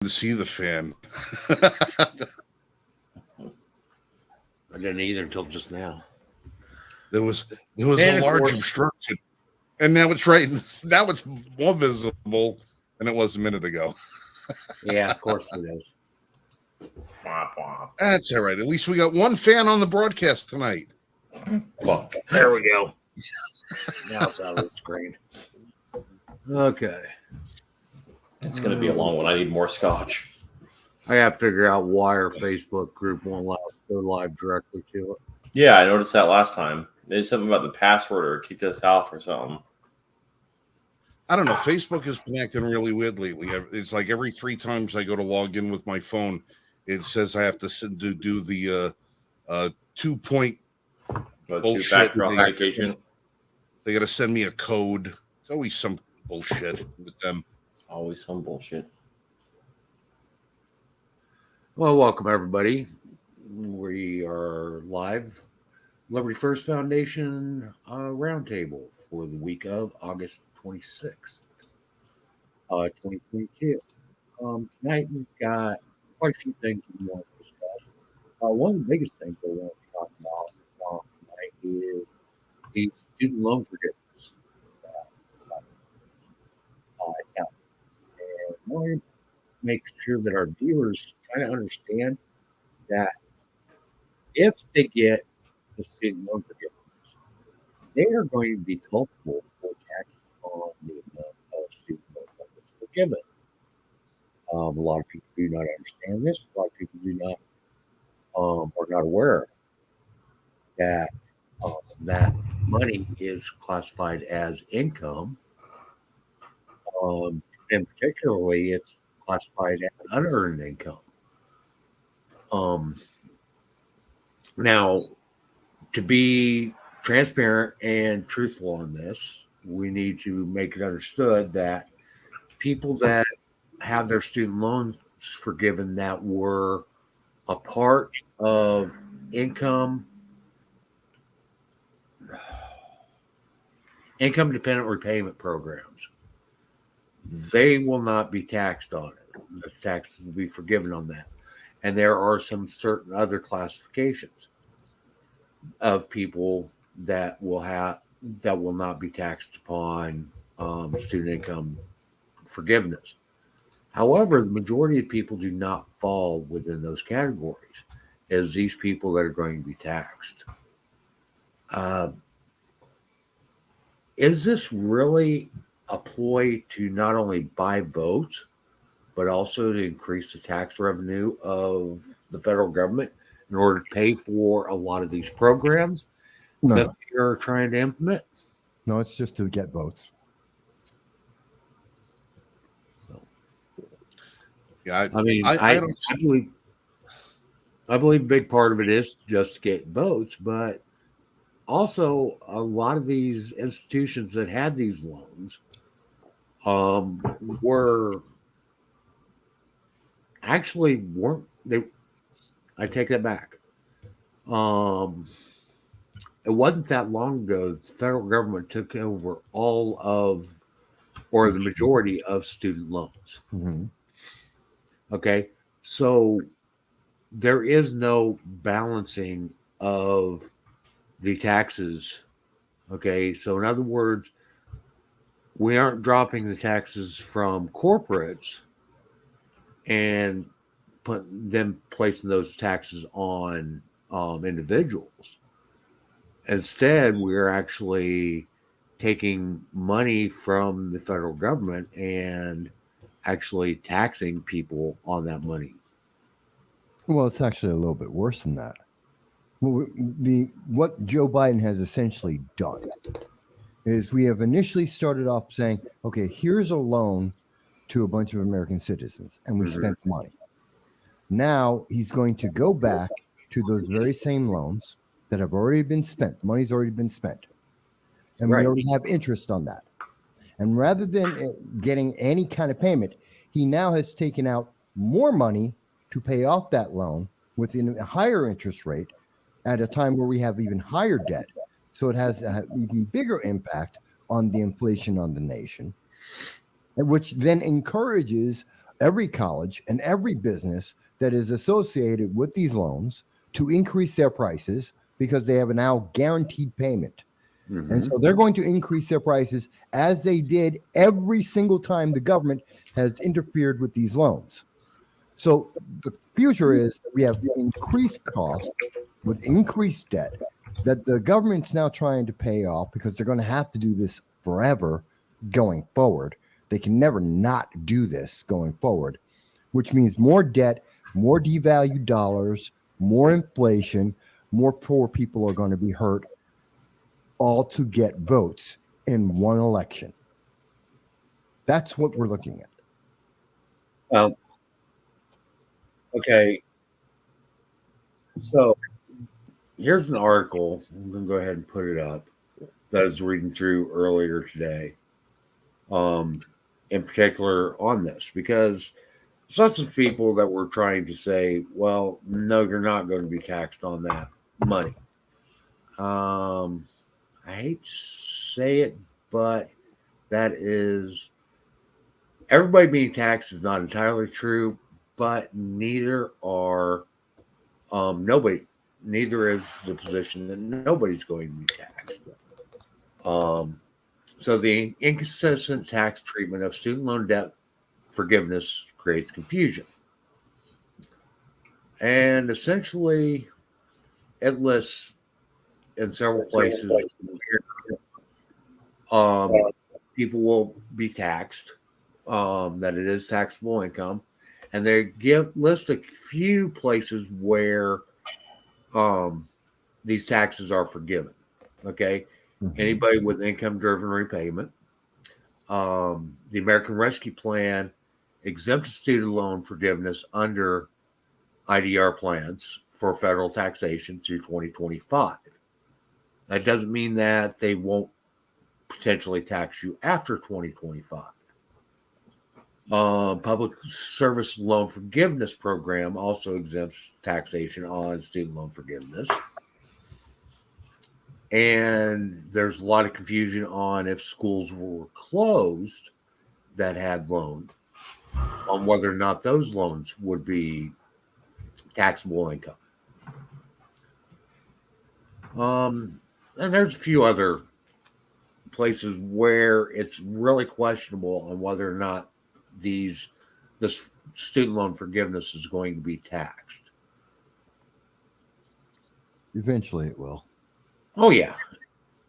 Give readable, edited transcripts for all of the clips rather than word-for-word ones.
to see the fan. I didn't either until just now. There was a large obstruction, and now it's right. Now it's more visible than it was a minute ago. Yeah, of course it is. That's all right. At least we got one fan on the broadcast tonight. Fuck. There we go. Now it's out of the screen. Okay. It's going to be a long one. I need more scotch. I got to figure out why our Facebook group won't allow us to go live directly to it. Yeah, I noticed that last time. They did something about the password or kicked us out or something. I don't know. Facebook has been acting really weird lately. It's like every 3 times I go to log in with my phone, it says I have to do the 2-point bullshit. Two-factor authentication. They got to send me a code. It's always some bullshit with them. Always some bullshit. Well, welcome everybody. We are live. Liberty First Foundation Roundtable for the week of August 26th, 2022. Tonight we've got quite a few things we want to discuss. One of the biggest things I want to talk about tonight is the student loan forgiveness. And I want to make sure that our viewers kind of understand that if they get the student loan forgiveness, they are going to be culpable for taxes on the amount of student loan that was forgiven. A lot of people do not understand this. A lot of people do not are not aware that that money is classified as income. And particularly, it's classified as unearned income. Now, to be transparent and truthful on this, we need to make it understood that people that have their student loans forgiven that were a part of income dependent repayment programs, they will not be taxed on it. The taxes will be forgiven on that. And there are some certain other classifications of people that will not be taxed upon student income forgiveness. However, the majority of people do not fall within those categories as these people that are going to be taxed. Is this really a ploy to not only buy votes, but also to increase the tax revenue of the federal government in order to pay for a lot of these programs that they're trying to implement? No, it's just to get votes. Yeah, I mean, I believe a big part of it is just to get votes, but also a lot of these institutions that had these loans weren't they. I take that back. It wasn't that long ago the federal government took over all of, or the majority of, student loans. Mm-hmm. Okay, so there is no balancing of the taxes. Okay, so in other words, we aren't dropping the taxes from corporates and placing those taxes on individuals. Instead, we're actually taking money from the federal government and actually taxing people on that money. Well, it's actually a little bit worse than that. What Joe Biden has essentially done is we have initially started off saying, okay, here's a loan to a bunch of American citizens, and we spent money. Now he's going to go back to those very same loans that have already been spent. Money's already been spent. And we already have interest on that. And rather than getting any kind of payment, he now has taken out more money to pay off that loan with a higher interest rate at a time where we have even higher debt. So it has an even bigger impact on the inflation on the nation, which then encourages every college and every business that is associated with these loans to increase their prices because they have a now guaranteed payment. And so they're going to increase their prices as they did every single time the government has interfered with these loans. So the future is that we have increased costs with increased debt that the government's now trying to pay off because they're going to have to do this forever going forward. They can never not do this going forward, which means more debt, more devalued dollars, more inflation, more poor people are going to be hurt, all to get votes in one election. That's what we're looking at. Okay. So here's an article. I'm going to go ahead and put it up that I was reading through earlier today. In particular on this, because there's lots of people that were trying to say, well, no, you're not going to be taxed on that money. I hate to say it, but that is, everybody being taxed is not entirely true, but neither are neither is the position that nobody's going to be taxed. So the inconsistent tax treatment of student loan debt forgiveness creates confusion. And essentially, it lists in several places people will be taxed, that it is taxable income. And they list a few places where these taxes are forgiven. Okay. Anybody with income-driven repayment. The American Rescue Plan exempts student loan forgiveness under IDR plans for federal taxation through 2025. That doesn't mean that they won't potentially tax you after 2025. Public Service Loan Forgiveness Program also exempts taxation on student loan forgiveness. And there's a lot of confusion on if schools were closed that had loans, on whether or not those loans would be taxable income. And there's a few other places where it's really questionable on whether or not this student loan forgiveness is going to be taxed. Eventually it will. Oh, yeah.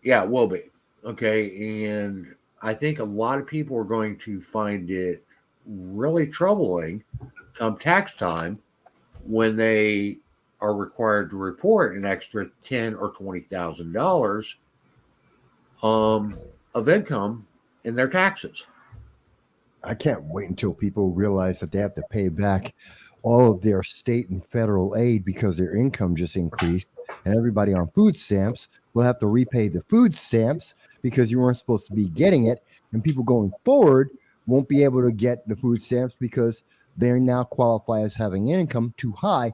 Yeah, it will be. Okay. And I think a lot of people are going to find it really troubling come tax time when they are required to report an extra $10,000 or $20,000 of income in their taxes. I can't wait until people realize that they have to pay back all of their state and federal aid because their income just increased, and everybody on food stamps will have to repay the food stamps because you weren't supposed to be getting it, and people going forward won't be able to get the food stamps because they now qualify as having income too high,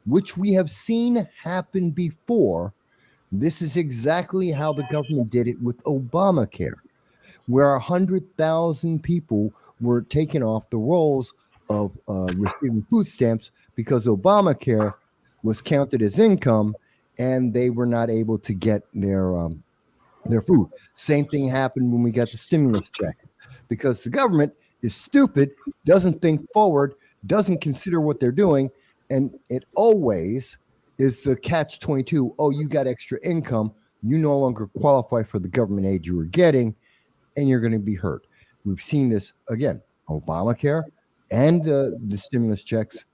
which we have seen happen before. This is exactly how the government did it with Obamacare, where 100,000 people were taken off the rolls of receiving food stamps because Obamacare was counted as income and they were not able to get their food. Same thing happened when we got the stimulus check because the government is stupid, doesn't think forward, doesn't consider what they're doing, and it always is the catch-22. Oh, you got extra income, you no longer qualify for the government aid you were getting, and you're going to be hurt. We've seen this again, Obamacare and the stimulus checks.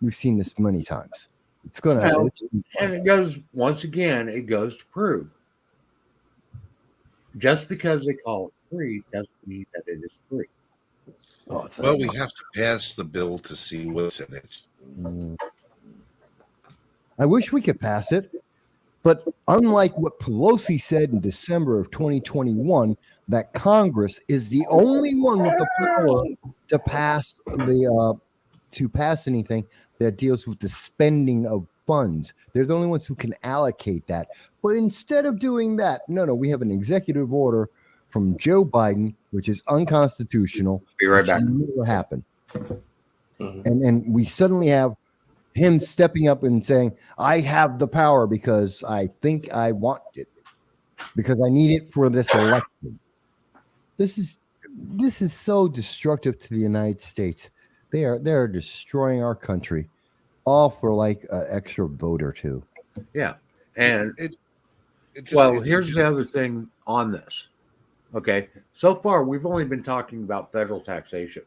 We've seen this many times. It's going to, and it goes once again. It goes to prove just because they call it free doesn't mean that it is free. Well, we have to pass the bill to see what's in it. I wish we could pass it. But unlike what Pelosi said in December of 2021, that Congress is the only one with the power to pass anything that deals with the spending of funds. They're the only ones who can allocate that. But instead of doing that, no, we have an executive order from Joe Biden, which is unconstitutional. Be right back. Never happened. Mhm. And we suddenly have him stepping up and saying, I have the power because I think I want it, because I need it for this election. This is so destructive to the United States. They're destroying our country, all for like an extra vote or two. Yeah. And It just, well, it here's just- the other thing on this. Okay. So far, we've only been talking about federal taxation.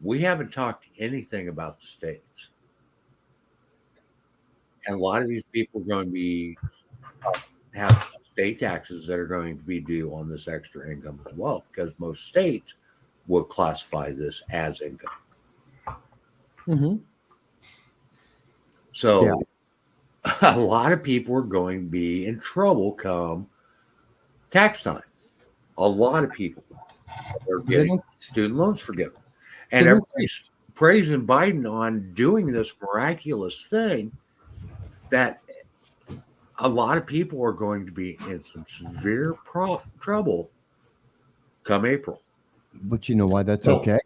We haven't talked anything about states. And a lot of these people are going to be have state taxes that are going to be due on this extra income as well, because most states will classify this as income. Mm-hmm. So a lot of people are going to be in trouble come tax time. A lot of people are getting student loans forgiven. And everybody's praising Biden on doing this miraculous thing that a lot of people are going to be in some severe trouble come April. But you know why that's Oh. okay?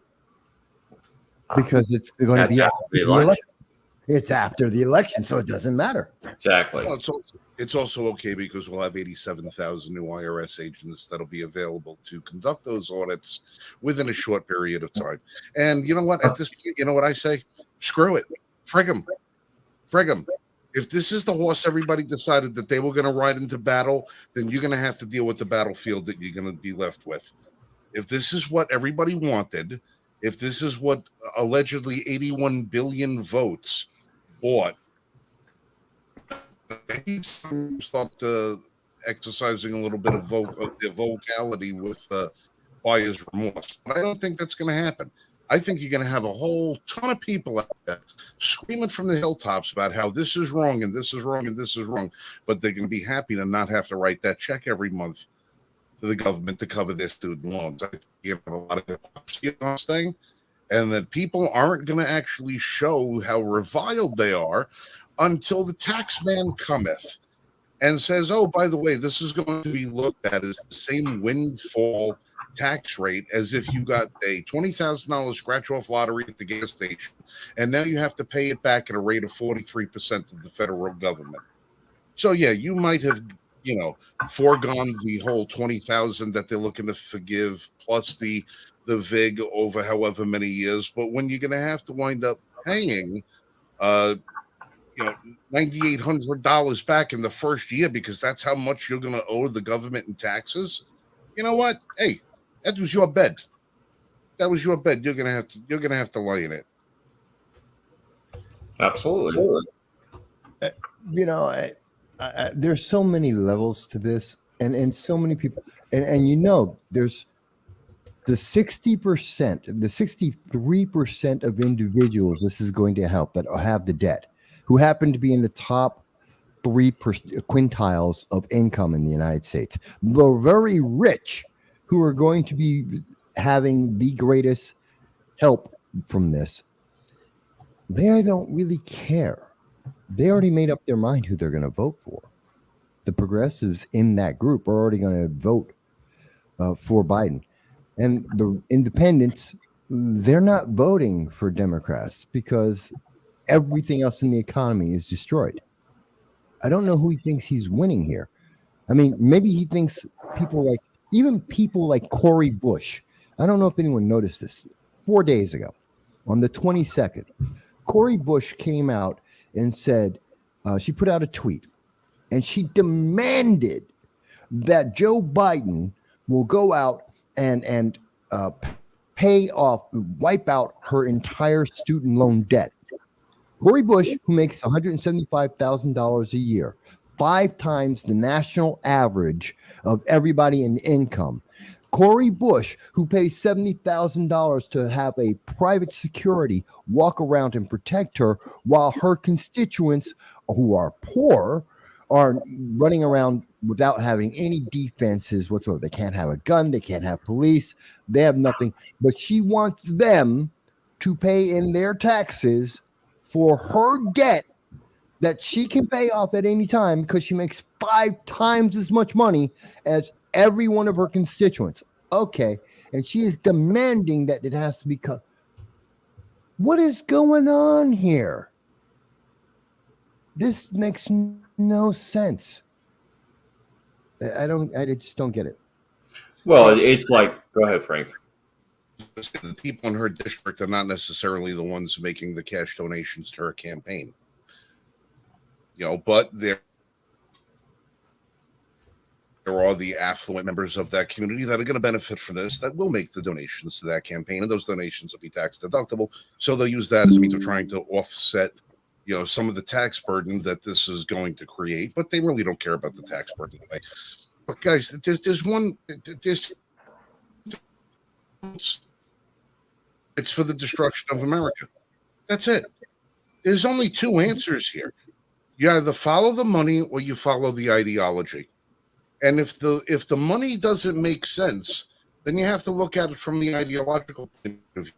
Because it's going to That's be after after the the election. election. It's after the election, so it doesn't matter. Exactly. well, it's also okay because we'll have 87,000 new IRS agents that'll be available to conduct those audits within a short period of time. And you know what? At this point, you know what I say? Screw it. Frig them. Frig them. If this is the horse everybody decided that they were going to ride into battle, then you're going to have to deal with the battlefield that you're going to be left with. If this is what everybody wanted, if this is what allegedly 81 billion votes bought, maybe start exercising a little bit of the vocality with buyer's remorse. But I don't think that's going to happen. I think you're going to have a whole ton of people out there screaming from the hilltops about how this is wrong and this is wrong and this is wrong, but they're going to be happy to not have to write that check every month to the government to cover their student loans. I think you have a lot of hypocrisy on this thing, and that people aren't going to actually show how reviled they are until the tax man cometh and says, oh, by the way, this is going to be looked at as the same windfall tax rate as if you got a $20,000 scratch-off lottery at the gas station, and now you have to pay it back at a rate of 43% of the federal government. So, yeah, you might have, foregone the whole 20,000 that they're looking to forgive, plus the VIG over however many years. But when you're going to have to wind up paying, $9,800 back in the first year because that's how much you're going to owe the government in taxes. You know what? Hey, that was your bed. That was your bed. You're gonna have to lie in it. Absolutely. There's so many levels to this, and so many people, and there's the 60%, the 63% of individuals this is going to help that have the debt, who happen to be in the top 3 quintiles of income in the United States. The very rich who are going to be having the greatest help from this, they don't really care. They already made up their mind who they're going to vote for. The progressives in that group are already going to vote for Biden. And the independents, they're not voting for Democrats because everything else in the economy is destroyed. I don't know who he thinks he's winning here. I mean, maybe he thinks people like Cory Bush. I don't know if anyone noticed this. 4 days ago, on the 22nd, Cory Bush came out and said, she put out a tweet, and she demanded that Joe Biden will go out and wipe out her entire student loan debt. Cory Bush, who makes $175,000 a year, 5 times the national average of everybody in income. Cory Bush, who pays $70,000 to have a private security walk around and protect her, while her constituents, who are poor, are running around without having any defenses whatsoever. They can't have a gun. They can't have police. They have nothing. But she wants them to pay in their taxes for her debt that she can pay off at any time because she makes 5 times as much money as every one of her constituents. Okay. And she is demanding that it has to be cut. What is going on here? This makes no sense. I just don't get it. Well, it's like, go ahead, Frank. The people in her district are not necessarily the ones making the cash donations to her campaign. But there are the affluent members of that community that are going to benefit from this, that will make the donations to that campaign, and those donations will be tax deductible. So they'll use that as a means of trying to offset, some of the tax burden that this is going to create. But they really don't care about the tax burden anyway. But guys, it's for the destruction of America. That's it. There's only two answers here. You either follow the money or you follow the ideology. And if the money doesn't make sense, then you have to look at it from the ideological point of view.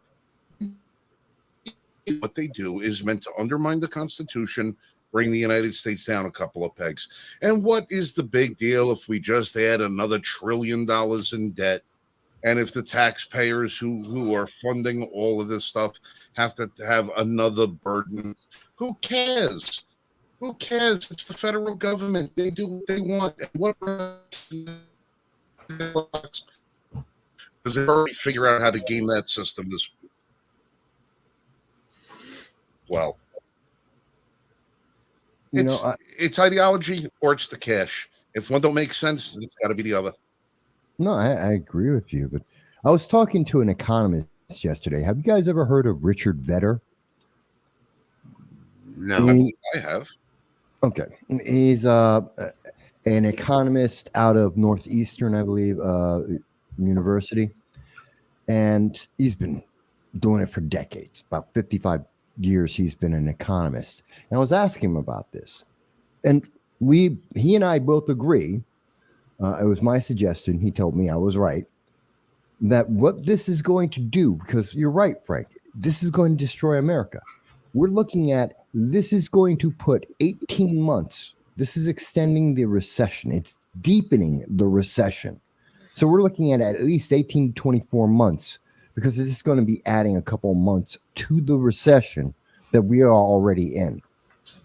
What they do is meant to undermine the Constitution, bring the United States down a couple of pegs. And what is the big deal if we just add another $1 trillion in debt? And if the taxpayers who are funding all of this stuff have to have another burden, who cares? Who cares? It's the federal government. They do what they want. And what because they've already figured out how to game that system as well. It's ideology or it's the cash. If one don't make sense, then it's got to be the other. No, I agree with you, but I was talking to an economist yesterday. Have you guys ever heard of Richard Vedder? No. I have. Okay. He's an economist out of Northeastern, I believe, university. And he's been doing it for decades. About 55 years he's been an economist. And I was asking him about this. And he and I both agree, it was my suggestion, he told me I was right, that what this is going to do, because you're right, Frank, this is going to destroy America. We're looking at, this is going to put 18 months. This is extending the recession. It's deepening the recession. So we're looking at least 18 to 24 months, because it's going to be adding a couple of months to the recession that we are already in.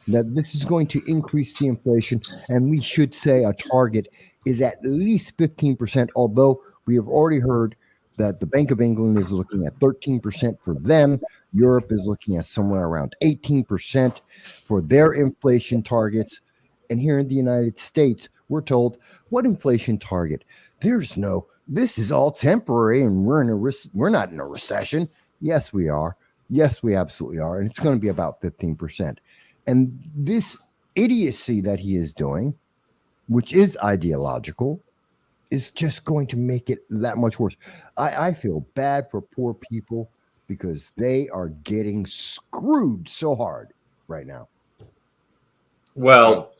That this is going to increase the inflation, and we should say a target is at least 15%, although we have already heard that the Bank of England is looking at 13% for them. Europe is looking at somewhere around 18% for their inflation targets. And here in the United States, we're told, what inflation target? This is all temporary, and we're not in a recession. Yes, we are. Yes, we absolutely are. And it's going to be about 15%. And this idiocy that he is doing, which is ideological, is just going to make it that much worse. I feel bad for poor people because they are getting screwed so hard right now. Well,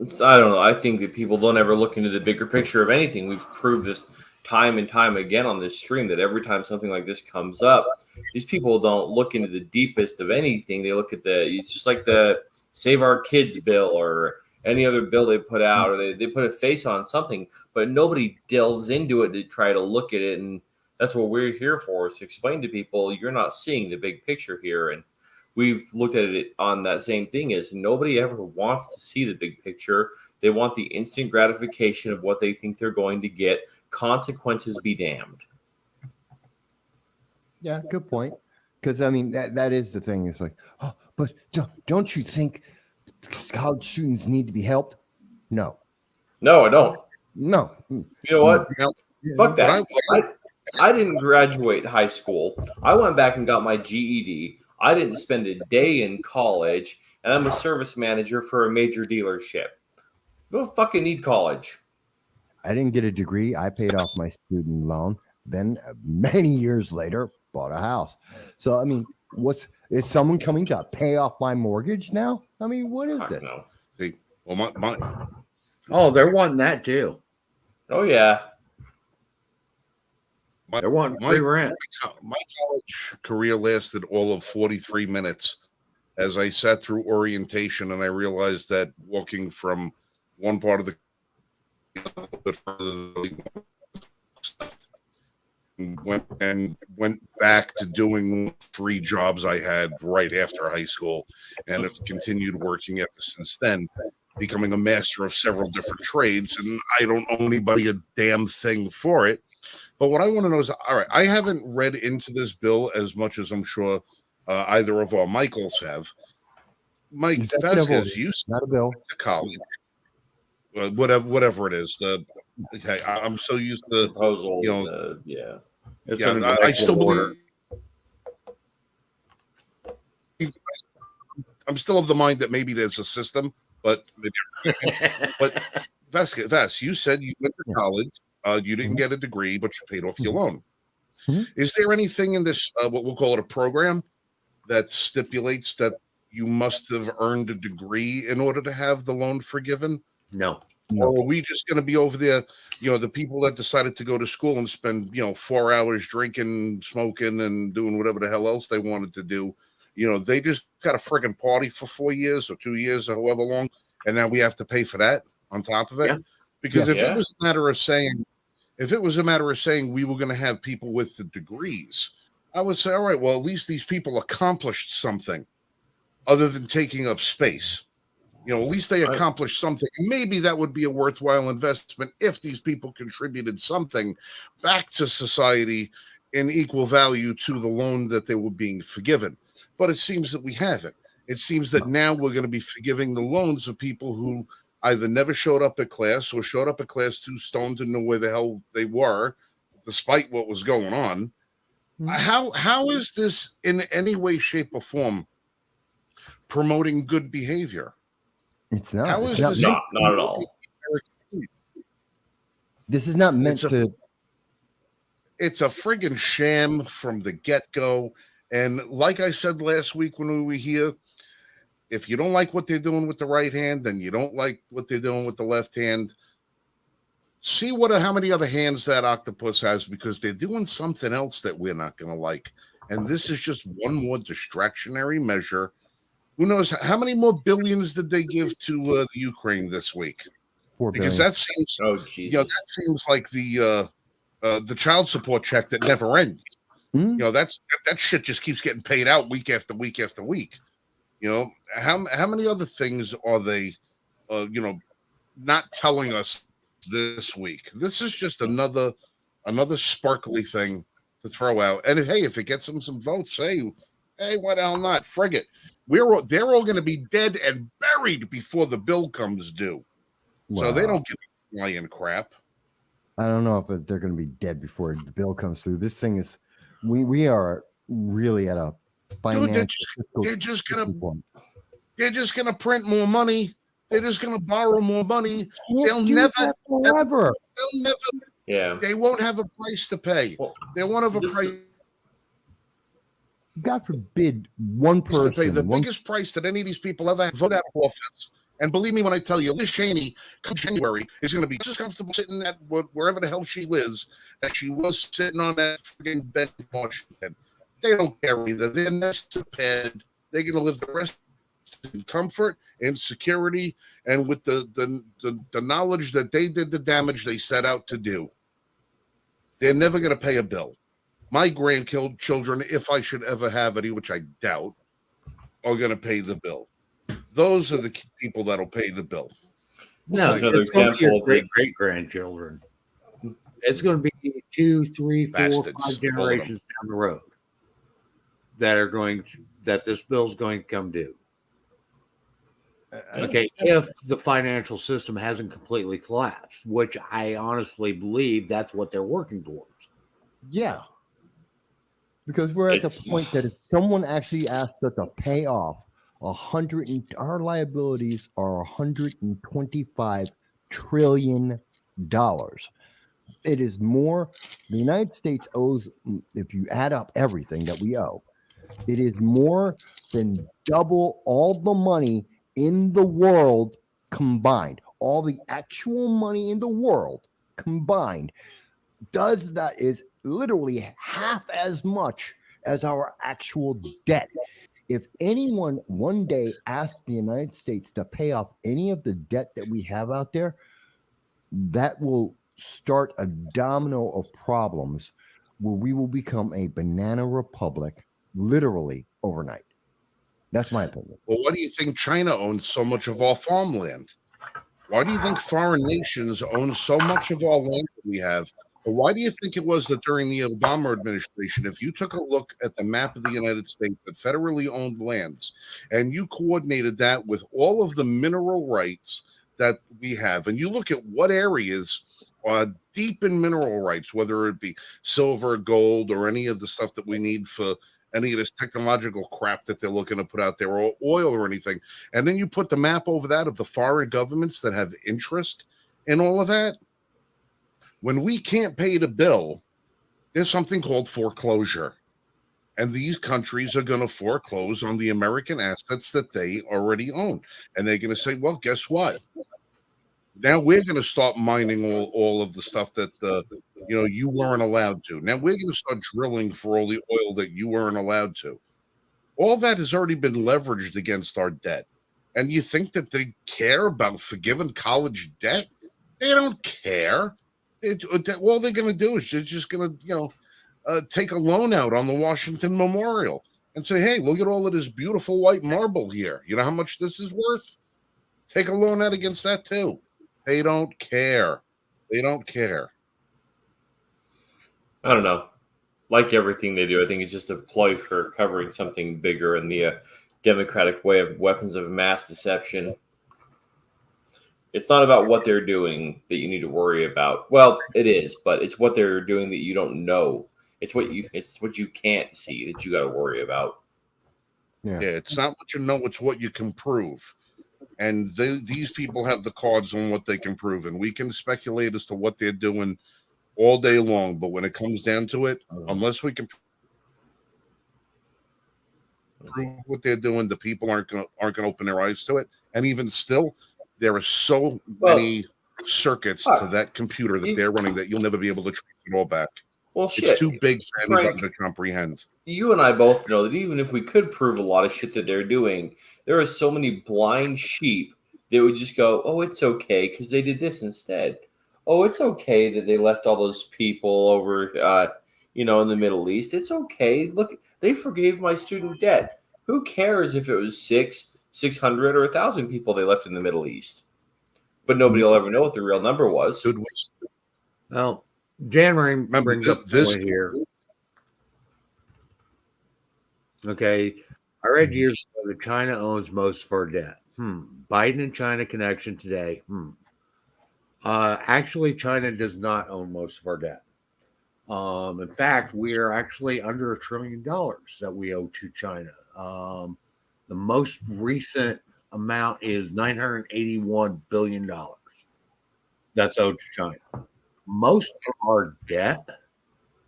I don't know. I think that people don't ever look into the bigger picture of anything. We've proved this time and time again on this stream that every time something like this comes up, these people don't look into the deepest of anything. They look at it's just like the Save Our Kids bill or any other bill they put out, or they put a face on something, but nobody delves into it to try to look at it. And that's what we're here for, is to explain to people, you're not seeing the big picture here. And we've looked at it on that same thing, is nobody ever wants to see the big picture. They want the instant gratification of what they think they're going to get. Consequences be damned. Yeah, good point. Because, I mean, that is the thing. It's like, oh, but don't you think college students need to be helped? No, I don't. No. You know what? Fuck that. I didn't graduate high school. I went back and got my GED. I didn't spend a day in college, and I'm a service manager for a major dealership. You don't fucking need college. I didn't get a degree. I paid off my student loan. Then many years later, bought a house. So, I mean, is someone coming to pay off my mortgage now? I mean, what is this? Hey, well, Oh, they're wanting that too. Oh, yeah. They're wanting free rent. My college career lasted all of 43 minutes as I sat through orientation, and I realized that walking from one part of the went back to doing 3 jobs I had right after high school, and have continued working ever since then, becoming a master of several different trades. And I don't owe anybody a damn thing for it. But what I want to know is, all right, I haven't read into this bill as much as I'm sure either of our Michaels have. Mike It's definitely a vote, Vasquez, you not a bill. to college, whatever it is. Okay, I'm so used to, Proposal, you know, yeah. It's yeah, an I still executive order. believe. I'm still of the mind that maybe there's a system, but Vasquez, you said you went to college, you didn't get a degree, but you paid off your loan. Is there anything in this, what we'll call it a program, that stipulates that you must have earned a degree in order to have the loan forgiven? No. Or are we just going to be over there, the people that decided to go to school and spend, 4 hours drinking, smoking, and doing whatever the hell else they wanted to do? They just got a friggin' party for 4 years or 2 years or however long, and now we have to pay for that on top of it? Yeah. Because if Yeah. it was a matter of saying, we were going to have people with the degrees, I would say, all right, well, at least these people accomplished something other than taking up space. At least they accomplished something. Maybe that would be a worthwhile investment if these people contributed something back to society in equal value to the loan that they were being forgiven. But it seems that we haven't. It seems that now we're going to be forgiving the loans of people who either never showed up at class or showed up at class too stoned to know where the hell they were, despite what was going on. How is this in any way, shape, or form promoting good behavior? It's not. How It's is this? Not at all. This is not meant to. It's a friggin' sham from the get-go. And like I said last week when we were here, if you don't like what they're doing with the right hand, then you don't like what they're doing with the left hand. See how many other hands that octopus has, because they're doing something else that we're not going to like. And this is just one more distractionary measure. Who knows how many more billions did they give to the Ukraine this week? Because that seems, that seems like the child support check that never ends. That shit just keeps getting paid out week after week after week. How many other things are they, not telling us this week? This is just another sparkly thing to throw out. And hey, if it gets them some votes, hey, why the hell not? Frig it. They're all going to be dead and buried before the bill comes due. Wow. So they don't give a flying crap. I don't know if they're going to be dead before the bill comes through. This thing is, we are really at a financial. Dude, they're just gonna print more money. They're just gonna borrow more money. They'll never. Yeah. They won't have a price to pay. Well, they won't have a price. God forbid one person to pay the biggest price that any of these people ever vote out of office. And believe me when I tell you, Liz Cheney, come January, is going to be just comfortable sitting at wherever the hell she lives as she was sitting on that freaking bed in Washington. They don't care either. They're nest padded. They're going to live the rest in comfort and security, and with the knowledge that they did the damage they set out to do. They're never going to pay a bill. My grandchildren, if I should ever have any, which I doubt, are going to pay the bill. Those are the people that'll pay the bill. No, another it's going to be example your of great grandchildren. It's going to be 2, 3, 4, Bastards. 5 generations down the road that this bill's going to come due. Okay, if the financial system hasn't completely collapsed, which I honestly believe that's what they're working towards. Yeah. Because we're at the point that if someone actually asked us to pay off our liabilities are $125 trillion. It is more. The United States owes, if you add up everything that we owe, it is more than double all the money in the world combined. All the actual money in the world combined is literally half as much as our actual debt. If anyone one day asks the United States to pay off any of the debt that we have out there, that will start a domino of problems where we will become a banana republic literally overnight. That's my opinion. Well, why do you think China owns so much of our farmland? Why do you think foreign nations own so much of our land that we have? Or why do you think it was that during the Obama administration, if you took a look at the map of the United States, the federally owned lands, and you coordinated that with all of the mineral rights that we have, and you look at what areas are deep in mineral rights, whether it be silver, gold, or any of the stuff that we need for any of this technological crap that they're looking to put out there, or oil or anything, and then you put the map over that of the foreign governments that have interest in all of that. When we can't pay the bill, there's something called foreclosure. And these countries are going to foreclose on the American assets that they already own. And they're going to say, well, guess what? Now we're going to start mining all of the stuff that you weren't allowed to. Now we're going to start drilling for all the oil that you weren't allowed to. All that has already been leveraged against our debt. And you think that they care about forgiving college debt? They don't care. All they're going to do is they're just going to, take a loan out on the Washington Memorial and say, hey, look at all of this beautiful white marble here. You know how much this is worth? Take a loan out against that too. They don't care. They don't care. I don't know. Like everything they do, I think it's just a ploy for covering something bigger in the democratic way of weapons of mass deception. It's not about what they're doing that you need to worry about. Well, it is, but it's what they're doing that you don't know. It's what you can't see that you got to worry about. Yeah, it's not what you know, it's what you can prove. And these people have the cards on what they can prove, and we can speculate as to what they're doing all day long. But when it comes down to it, unless we can prove what they're doing, the people aren't going to open their eyes to it. And even still, there are so many circuits to that computer that they're running that you'll never be able to trace it all back. Well, shit. It's too big for anybody Frank, to comprehend. You and I both know that even if we could prove a lot of shit that they're doing, there are so many blind sheep that would just go, oh, it's okay because they did this instead. Oh, it's okay that they left all those people over, in the Middle East. It's okay. Look, they forgave my student debt. Who cares if it was 600, or 1,000 people they left in the Middle East? But nobody will ever know what the real number was. Well, January brings up this point here. Okay, I read years ago that China owns most of our debt. Biden and China connection today. Actually, China does not own most of our debt. In fact, we are actually under $1 trillion that we owe to China. The most recent amount is $981 billion that's owed to China. Most of our debt,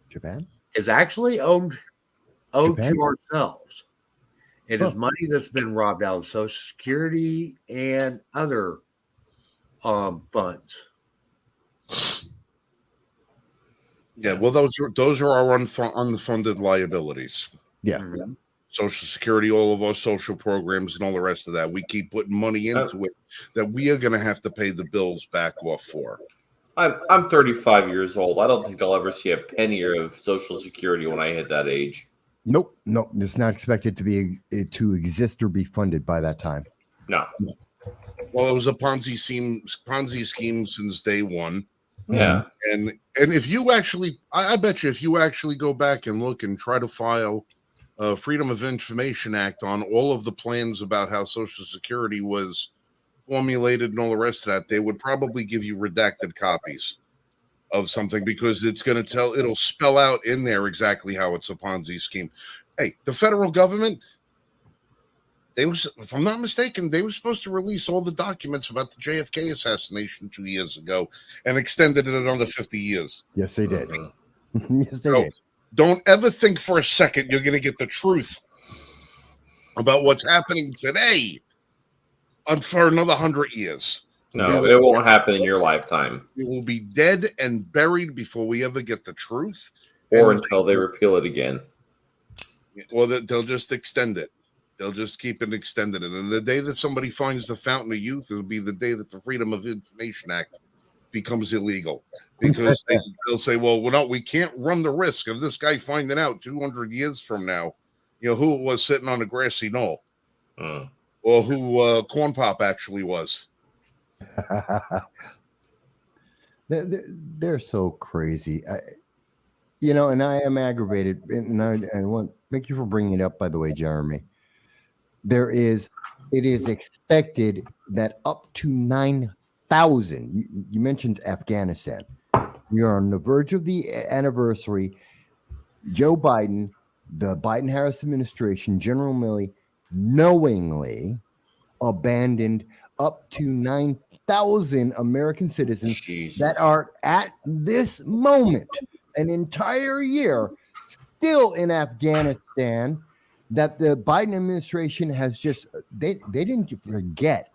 Japan, is actually owed to ourselves. It is money that's been robbed out of Social Security and other funds. Yeah, well, those are our unfunded liabilities. Yeah. Mm-hmm. Social Security, all of our social programs, and all the rest of that. We keep putting money into it that we are going to have to pay the bills back off for. I'm 35 years old. I don't think I'll ever see a penny of Social Security when I hit that age. Nope. It's not expected to exist or be funded by that time. No. Well, it was a Ponzi scheme since day one. Yeah. And if you actually, I bet you, if you actually go back and look and try to file a Freedom of Information Act on all of the plans about how Social Security was formulated and all the rest of that, they would probably give you redacted copies of something because it'll spell out in there exactly how it's a Ponzi scheme. Hey, the federal government, if I'm not mistaken, they were supposed to release all the documents about the JFK assassination 2 years ago and extended it another 50 years. Yes, they did. Mm-hmm. Yes, they did. Don't ever think for a second you're going to get the truth about what's happening today for another 100 years. No, it won't happen in your lifetime. We will be dead and buried before we ever get the truth. Or until they repeal it again. Or they'll just extend it. They'll just keep it extended. And the day that somebody finds the fountain of youth, it'll be the day that the Freedom of Information Act becomes illegal because they'll say, well, no, we can't run the risk of this guy finding out 200 years from now, who it was sitting on a grassy knoll or who Corn Pop actually was. They're so crazy. And I am aggravated. And I want thank you for bringing it up, by the way, Jeremy. It is expected that up to 9,000. You mentioned Afghanistan. We are on the verge of the anniversary. Joe Biden, the Biden-Harris administration, General Milley, knowingly abandoned up to 9,000 American citizens that are at this moment, an entire year, still in Afghanistan, that the Biden administration has just, they didn't forget.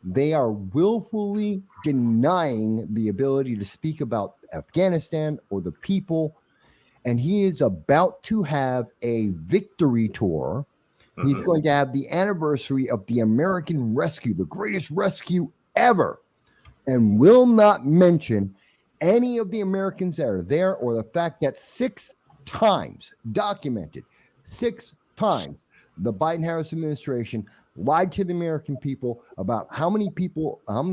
They are willfully denying the ability to speak about Afghanistan or the people. And he is about to have a victory tour. He's going to have the anniversary of the American rescue, the greatest rescue ever, and will not mention any of the Americans that are there or the fact that 6 times, documented, 6 times, the Biden-Harris administration lied to the American people about how many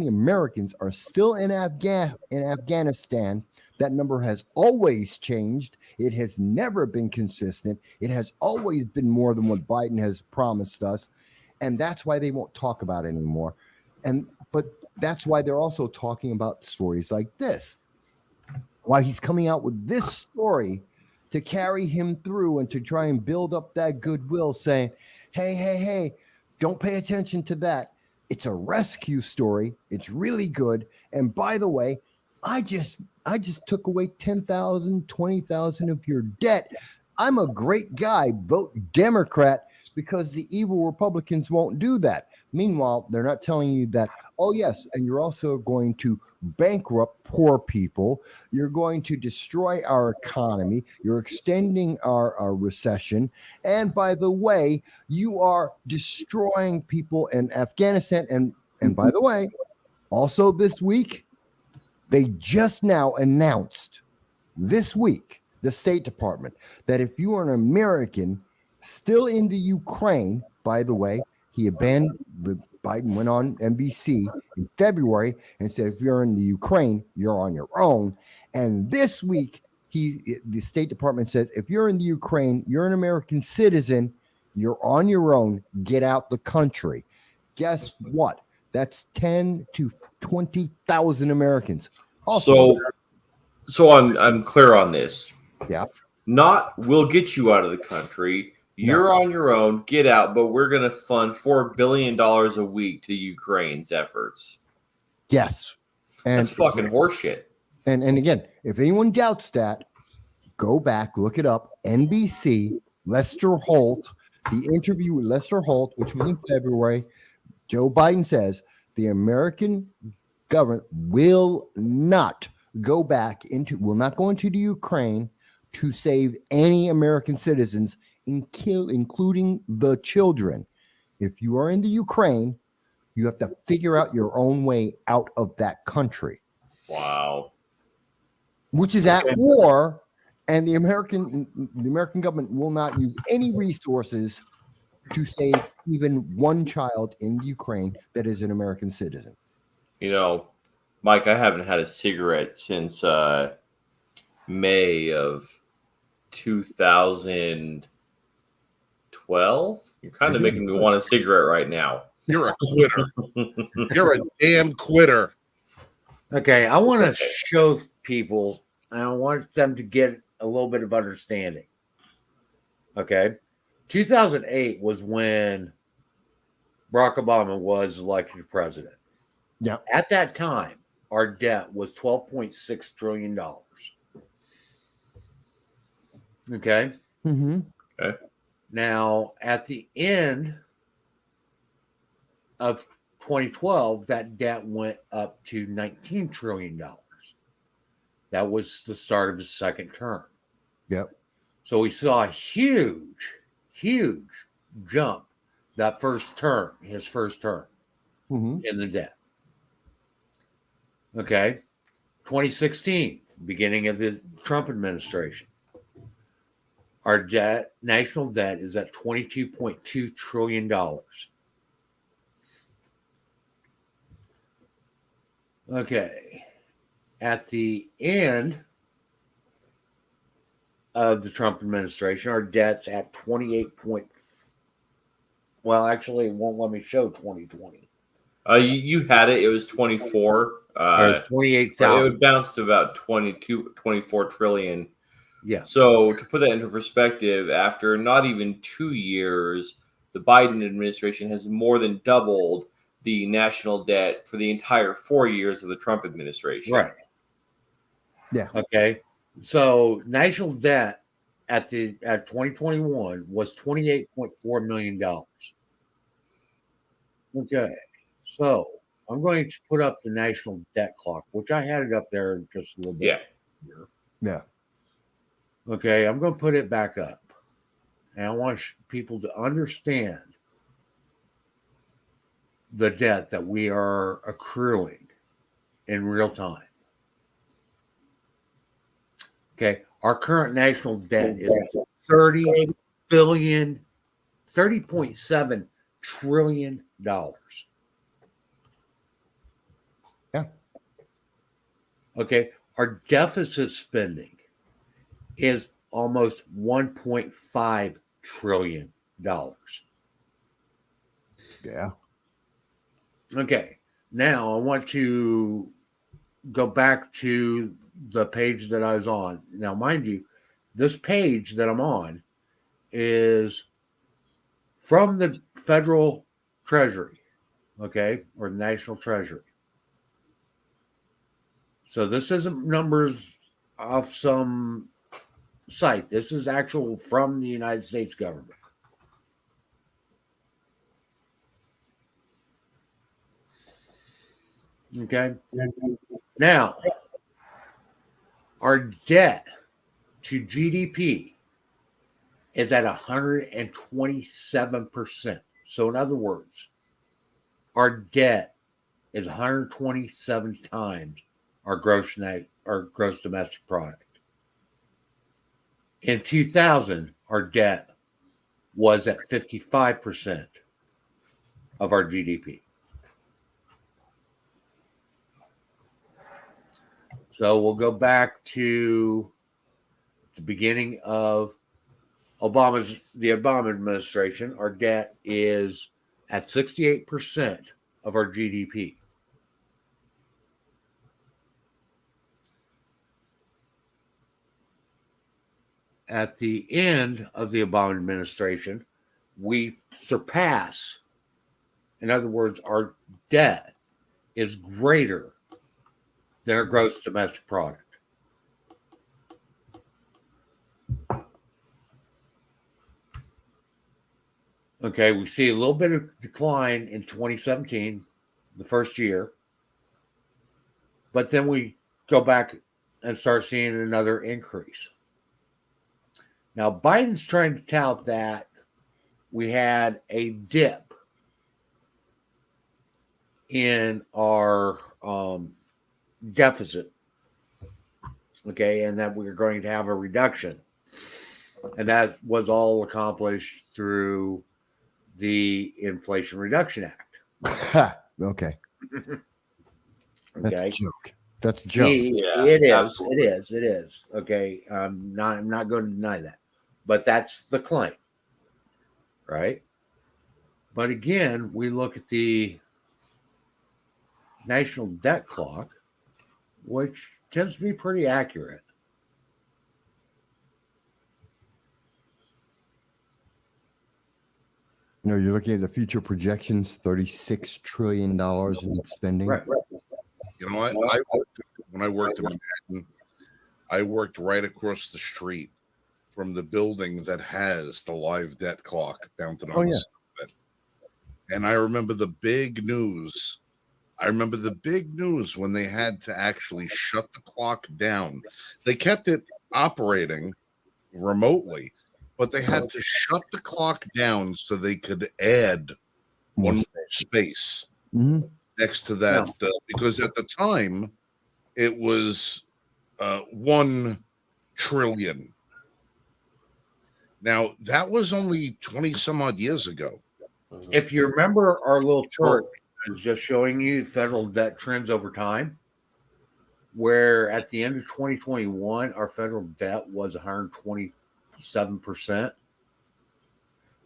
Americans are still in Afghanistan. That number has always changed. It has never been consistent. It has always been more than what Biden has promised us. And that's why they won't talk about it anymore. But that's why they're also talking about stories like this. Why he's coming out with this story to carry him through and to try and build up that goodwill, saying, hey, don't pay attention to that. It's a rescue story. It's really good. And by the way, I just took away 10,000, 20,000 of your debt. I'm a great guy. Vote Democrat because the evil Republicans won't do that. Meanwhile, they're not telling you that, oh, yes, and you're also going to bankrupt poor people. You're going to destroy our economy. You're extending our recession. And by the way, you are destroying people in Afghanistan. And by the way, also this week, they just now announced this week, the State Department, that if you are an American still in the Ukraine, by the way, Biden went on NBC in February and said, if you're in the Ukraine, you're on your own. And this week, the State Department says, if you're in the Ukraine, you're an American citizen, you're on your own, get out the country. Guess what? That's 10 to 20,000 Americans. Also, so I'm clear on this. Yeah. Not we'll get you out of the country. You're on your own. Get out. But we're going to fund $4 billion a week to Ukraine's efforts. Yes. And that's fucking horseshit. And again, if anyone doubts that, go back, look it up. NBC, Lester Holt, the interview with Lester Holt, which was in February. Joe Biden says the American government will not go into the Ukraine to save any American citizens, including the children. If you are in the Ukraine, you have to figure out your own way out of that country. Wow. Which is at war, and the American government will not use any resources to save even one child in Ukraine that is an American citizen. Mike, I haven't had a cigarette since May of 2012. You're kind of making me want a cigarette right now. You're a quitter. You're a damn quitter. Okay, I want to show people, and I want them to get a little bit of understanding. Okay, 2008 was when Barack Obama was elected president. Yeah. At that time, our debt was $12.6 trillion. Okay. Mm-hmm. Okay. Now, at the end of 2012, that debt went up to $19 trillion. That was the start of his second term. Yep. So we saw a huge jump that first term, his first term, Mm-hmm. in the debt. Okay. 2016, beginning of the Trump administration, our debt, national debt, is at $22.2 trillion. Okay. At the end of the Trump administration, our debt's at 28 point. Well, actually, it won't let me show 2020. You had it. It was 24. There's It 28,000. would bounce to about 24 trillion. Yeah. So to put that into perspective, after not even 2 years, the Biden administration has more than doubled the national debt for the entire 4 years of the Trump administration. Right. Yeah. Okay. So national debt at 2021 was $28.4 million. Okay. So I'm going to put up the national debt clock, which I had it up there just a little bit. Yeah. Yeah. Okay. I'm going to put it back up. And I want people to understand the debt that we are accruing in real time. Okay. Our current national debt is $30.7 trillion. Yeah. Okay. Our deficit spending is almost $1.5 trillion. Yeah. Okay. Now I want to go back to the page that I was on. Now, mind you, this page that I'm on is from the federal treasury, okay, or the national treasury. So this isn't numbers off some site. This is actual from the United States government. Okay. Now, our debt to GDP is at 127%. So, in other words, our debt is 127 times our gross domestic product. In 2000, our debt was at 55% of our GDP. So we'll go back to the beginning of the Obama administration. Our debt is at 68% of our GDP. At the end of the Obama administration, we surpass, in other words, our debt is greater than our gross domestic product. Okay, we see a little bit of decline in 2017, the first year, but then we go back and start seeing another increase. Now, Biden's trying to tout that we had a dip in our deficit, okay, and that we were going to have a reduction. And that was all accomplished through the Inflation Reduction Act. Okay. That's Okay. a joke. That's a joke. It is. absolutely. It is. Okay. I'm not going to deny that. But that's the claim. Right? But again, we look at the national debt clock, which tends to be pretty accurate. You know, you're looking at the future projections, $36 trillion in spending. Right. You know, when I worked in Manhattan, I worked right across the street from the building that has the live debt clock mounted on the side of it. And I remember the big news. When they had to actually shut the clock down. They kept it operating remotely, but they had to shut the clock down so they could add one more space Mm-hmm. next to that because at the time it was 1 trillion. Now, that was only 20 some odd years ago. If you remember our little chart, I was just showing you federal debt trends over time, where at the end of 2021, our federal debt was 127%. If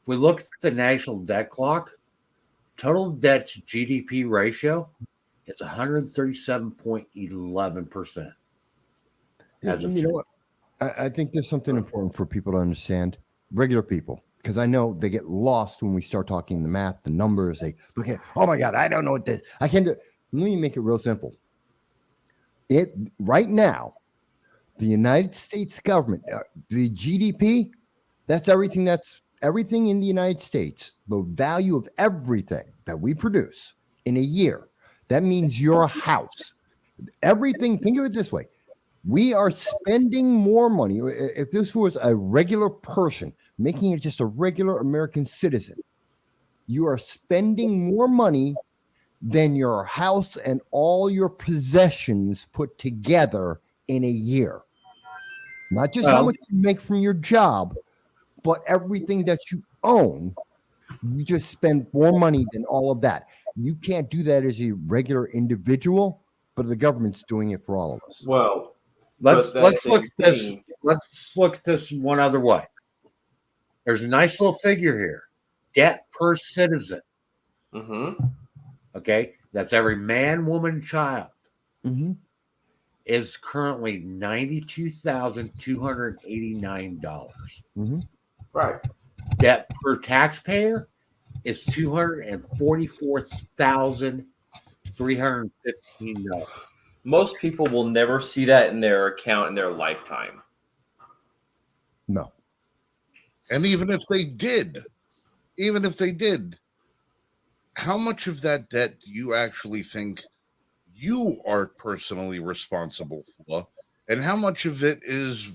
we look at the national debt clock, total debt to GDP ratio is 137.11%. As of You know what? I think there's something important for people to understand, regular people, because I know they get lost when we start talking the math, the numbers. They look at, oh my God, I don't know what this. I can't do. Let me make it real simple. It right now, the United States government, the GDP, that's everything. That's everything in the United States. The value of everything that we produce in a year. That means your house. Everything. Think of it this way. We are spending more money. If this was a regular person, making it just a regular American citizen, you are spending more money than your house and all your possessions put together in a year. Not just how much you make from your job, but everything that you own. You just spend more money than all of that. You can't do that as a regular individual, but the government's doing it for all of us. Well, let's look at this. Let's look at this one other way. There's a nice little figure here: debt per citizen. Mm-hmm. Okay, that's every man, woman, child. Mm-hmm. Is currently $92,289. Mm-hmm. Right. Debt per taxpayer is $244,315. Most people will never see that in their account in their lifetime. No. And even if they did, how much of that debt do you actually think you are personally responsible for? And how much of it is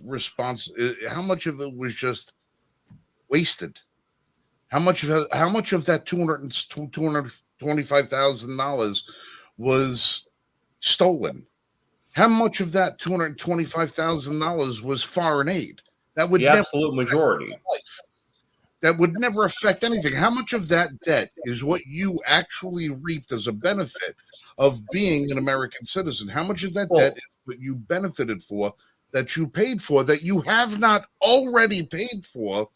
how much of it was just wasted? How much of that $225,000 was stolen? How much of that $225,000 was foreign aid? That would The absolute majority. That would never affect anything. How much of that debt is what you actually reaped as a benefit of being an American citizen? How much of that debt is what you benefited for, that you paid for, that you have not already paid for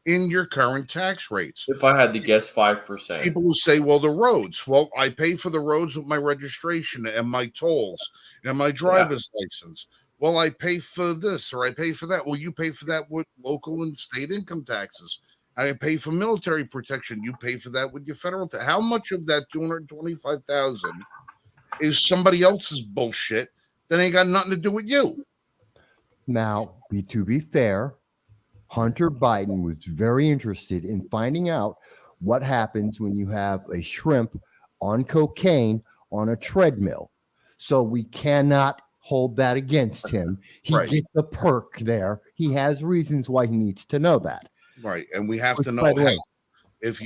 in your current tax rates? If I had to guess, 5%. People will say, well, the roads. Well, I pay for the roads with my registration and my tolls and my driver's license. Well, I pay for this or I pay for that. Well, you pay for that with local and state income taxes. I pay for military protection. You pay for that with your federal tax. How much of that $225,000 is somebody else's bullshit that ain't got nothing to do with you? Now, to be fair, Hunter Biden was very interested in finding out what happens when you have a shrimp on cocaine on a treadmill. So we cannot hold that against him. He gets a perk there. He has reasons why he needs to know that. Right. And we have to know how. If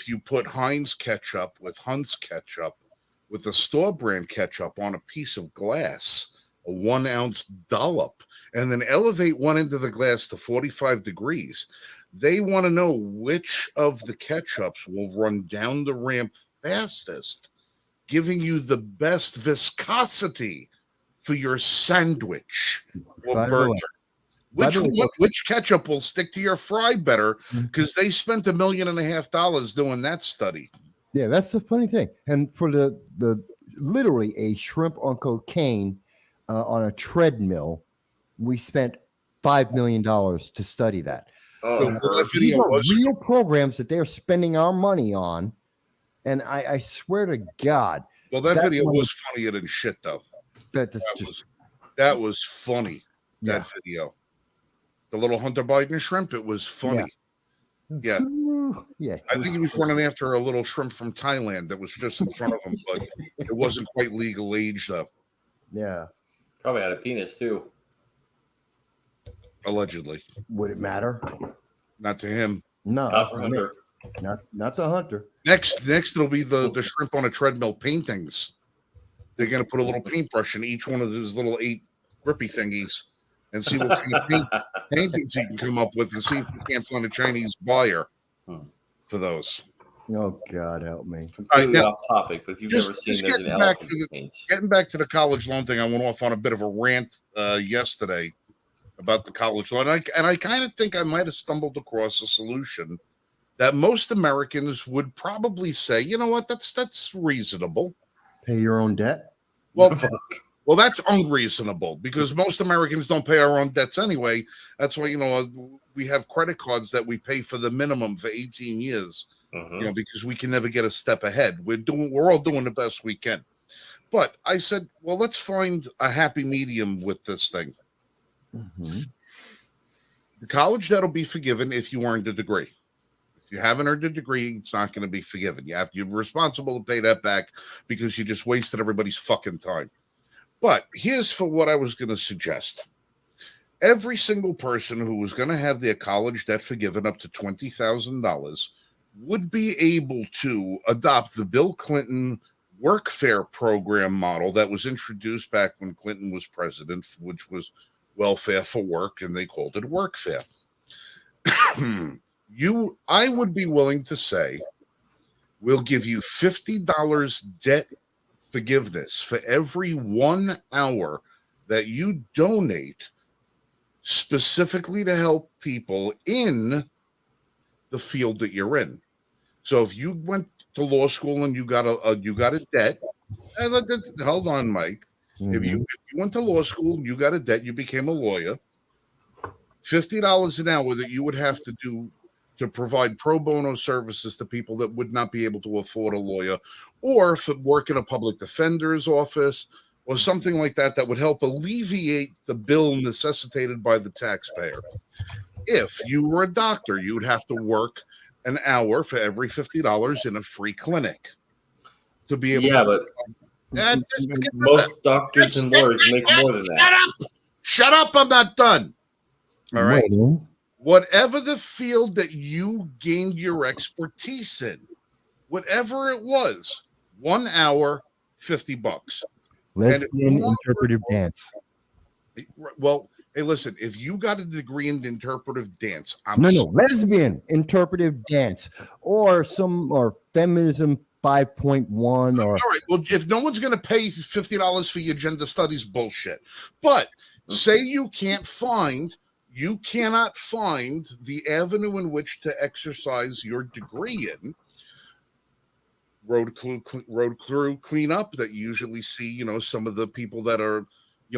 you put Heinz ketchup with Hunt's ketchup with a store brand ketchup on a piece of glass, a 1 ounce dollop, and then elevate one end of the glass to 45 degrees, they want to know which of the ketchups will run down the ramp fastest, giving you the best viscosity for your sandwich or burger. Which ketchup will stick to your fry better, because they spent $1.5 million doing that study. Yeah, that's the funny thing. And for the literally a shrimp on cocaine on a treadmill, we spent $5 million to study that. These are real programs that they're spending our money on, and I swear to God. Well, that video was funnier than shit, though. That was funny. That video. The little Hunter Biden shrimp, it was funny. Yeah. I think he was running after a little shrimp from Thailand that was just in front of him, but it wasn't quite legal age, though. Yeah. Probably had a penis, too. Allegedly. Would it matter? Not to him. No. Not for Hunter. Not the Hunter. Next it'll be the shrimp on a treadmill paintings. They're going to put a little paintbrush in each one of those little 8 grippy thingies and see what kind of paintings you can come up with, and see if you can't find a Chinese buyer for those. Oh God, help me! Completely now, off topic, but if you've never seen, there's an elephant paint. Getting back to the college loan thing, I went off on a bit of a rant yesterday about the college loan, and I kind of think I might have stumbled across a solution that most Americans would probably say, you know what, that's reasonable. Pay your own debt. Well, that's unreasonable because most Americans don't pay our own debts anyway. That's why, we have credit cards that we pay for the minimum for 18 years, because we can never get a step ahead. We're all doing the best we can. But I said, well, let's find a happy medium with this thing. The college debt will be forgiven if you earned a degree. If you haven't earned a degree, it's not going to be forgiven. You're responsible to pay that back because you just wasted everybody's fucking time. But here's for what I was going to suggest. Every single person who was going to have their college debt forgiven up to $20,000 would be able to adopt the Bill Clinton workfare program model that was introduced back when Clinton was president, which was welfare for work, and they called it workfare. I would be willing to say we'll give you $50 debt forgiveness for every 1 hour that you donate specifically to help people in the field that you're in. So if you went to law school and you got a debt, and hold on, Mike. If you went to law school and you got a debt, you became a lawyer, $50 an hour that you would have to do to provide pro bono services to people that would not be able to afford a lawyer, or if work in a public defender's office or something like that, that would help alleviate the bill necessitated by the taxpayer. If you were a doctor, you would have to work an hour for every $50 in a free clinic to be able to. Most doctors and lawyers make more than that. Shut up. I'm not done. All right. Right. Whatever the field that you gained your expertise in, whatever it was, 1 hour, $50. Lesbian interpretive dance. Well, hey, listen, if you got a degree in interpretive dance, lesbian interpretive dance or feminism 5.1 or all right. Well, if no one's going to pay $50 for your gender studies bullshit, but say you cannot find the avenue in which to exercise your degree in, road crew cleanup that you usually see, some of the people that are,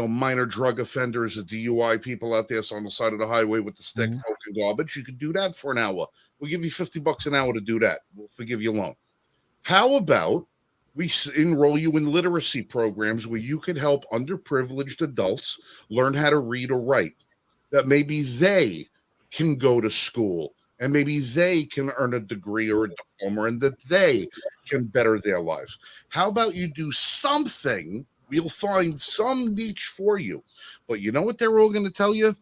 minor drug offenders or DUI people out there on the side of the highway with the stick poking garbage. You could do that for an hour. We'll give you $50 an hour to do that. We'll forgive you a loan. How about we enroll you in literacy programs where you could help underprivileged adults learn how to read or write, that maybe they can go to school and maybe they can earn a degree or a diploma and that they can better their lives. How about you do something? We'll find some niche for you. But you know what they're all going to tell you?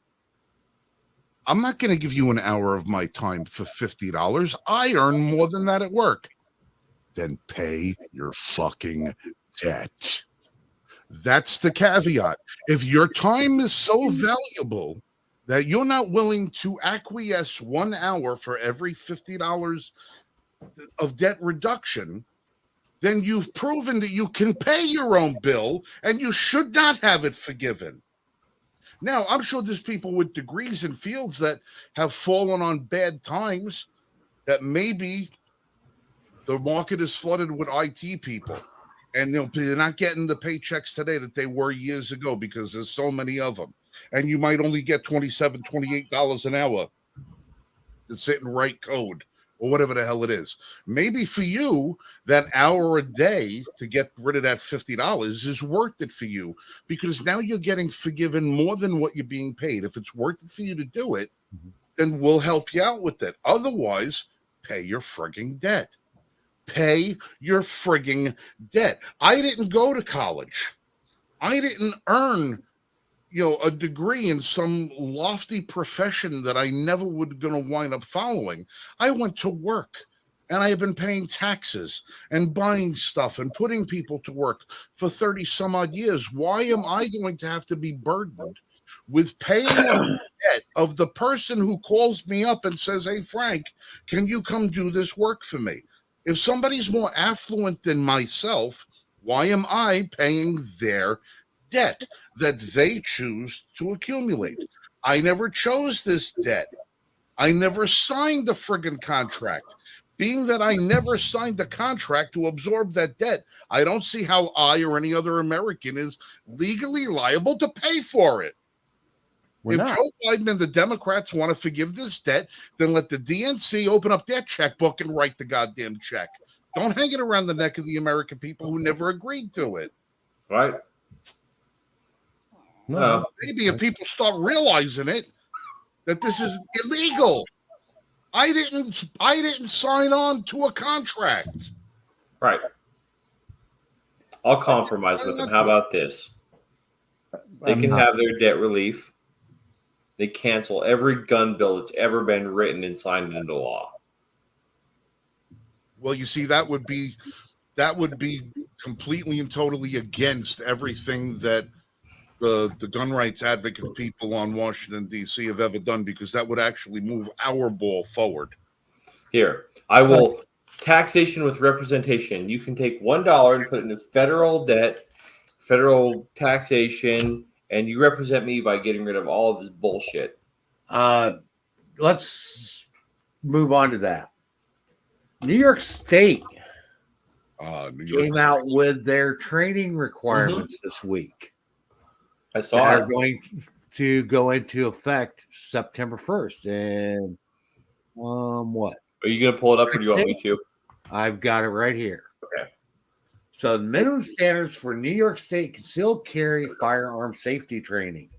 I'm not going to give you an hour of my time for $50. I earn more than that at work. Then pay your fucking debt. That's the caveat. If your time is so valuable that you're not willing to acquiesce 1 hour for every $50 of debt reduction, then you've proven that you can pay your own bill and you should not have it forgiven. Now, I'm sure there's people with degrees in fields that have fallen on bad times, that maybe the market is flooded with IT people and they're not getting the paychecks today that they were years ago because there's so many of them. And you might only get $27, $28 an hour to sit and write code or whatever the hell it is. Maybe for you, that hour a day to get rid of that $50 is worth it for you, because now you're getting forgiven more than what you're being paid. If it's worth it for you to do it, then we'll help you out with it. Otherwise, pay your frigging debt. Pay your frigging debt. I didn't go to college. I didn't earn, a degree in some lofty profession that I never would going to wind up following. I went to work. And I have been paying taxes and buying stuff and putting people to work for 30 some odd years. Why am I going to have to be burdened with paying off the debt of the person who calls me up and says, hey, Frank, can you come do this work for me? If somebody's more affluent than myself, why am I paying their debt that they choose to accumulate? I never chose this debt. I never signed the friggin' contract. Being that I never signed the contract to absorb that debt, I don't see how I or any other American is legally liable to pay for it. We're If not. Joe Biden and the Democrats want to forgive this debt, then let the DNC open up their checkbook and write the goddamn check. Don't hang it around the neck of the American people who never agreed to it. Right? No, Maybe if people start realizing it, that this is illegal. I didn't sign on to a contract. Right. I'll compromise with them. How about this? They can have their debt relief. They cancel every gun bill that's ever been written and signed into law. Well, you see, that would be completely and totally against everything that the gun rights advocate people on Washington, D.C. have ever done, because that would actually move our ball forward. Here, I will taxation with representation. You can take $1 and put it into federal debt, federal taxation, and you represent me by getting rid of all of this bullshit. Let's move on to that. New York State New York came out with their training requirements this week. I That saw are it. going to go into effect September 1st. And what? Are you going to pull it up or do you want me to? I've got it right here. Okay. So the minimum standards for New York State concealed carry firearm safety training.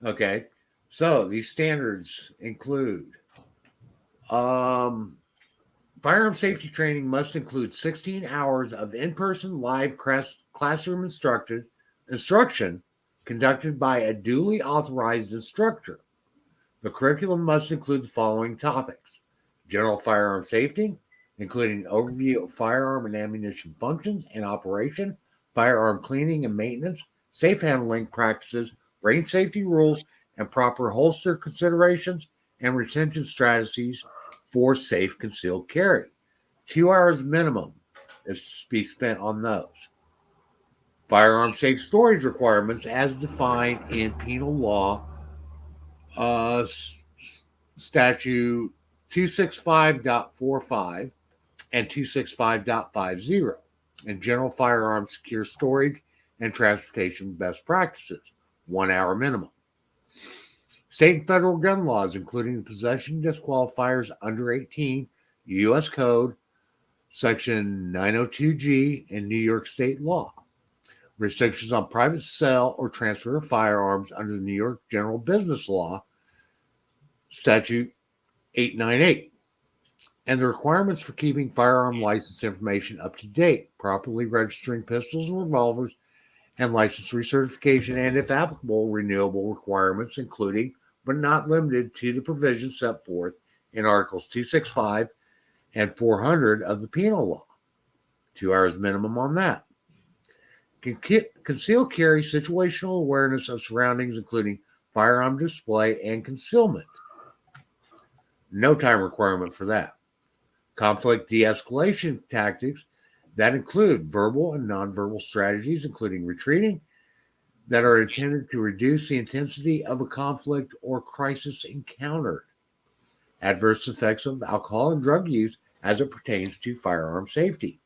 Okay. So these standards include firearm safety training must include 16 hours of in-person live classroom instruction conducted by a duly authorized instructor. The curriculum must include the following topics: general firearm safety, including overview of firearm and ammunition functions and operation, firearm cleaning and maintenance, safe handling practices, range safety rules, and proper holster considerations and retention strategies for safe concealed carry. 2 hours minimum is to be spent on those. Firearm safe storage requirements as defined in penal law statute 265.45 and 265.50, and general firearm secure storage and transportation best practices, 1 hour minimum. State and federal gun laws, including the possession disqualifiers under 18, U.S. Code, Section 902G, and New York State law. Restrictions on private sale or transfer of firearms under the New York General Business Law, Statute 898. And the requirements for keeping firearm license information up to date, properly registering pistols and revolvers, and license recertification, and if applicable, renewable requirements, including but not limited to the provisions set forth in Articles 265 and 400 of the Penal Law. 2 hours minimum on that. Concealed carry situational awareness of surroundings, including firearm display and concealment. No time requirement for that. Conflict de-escalation tactics that include verbal and nonverbal strategies, including retreating, that are intended to reduce the intensity of a conflict or crisis encountered. Adverse effects of alcohol and drug use as it pertains to firearm safety.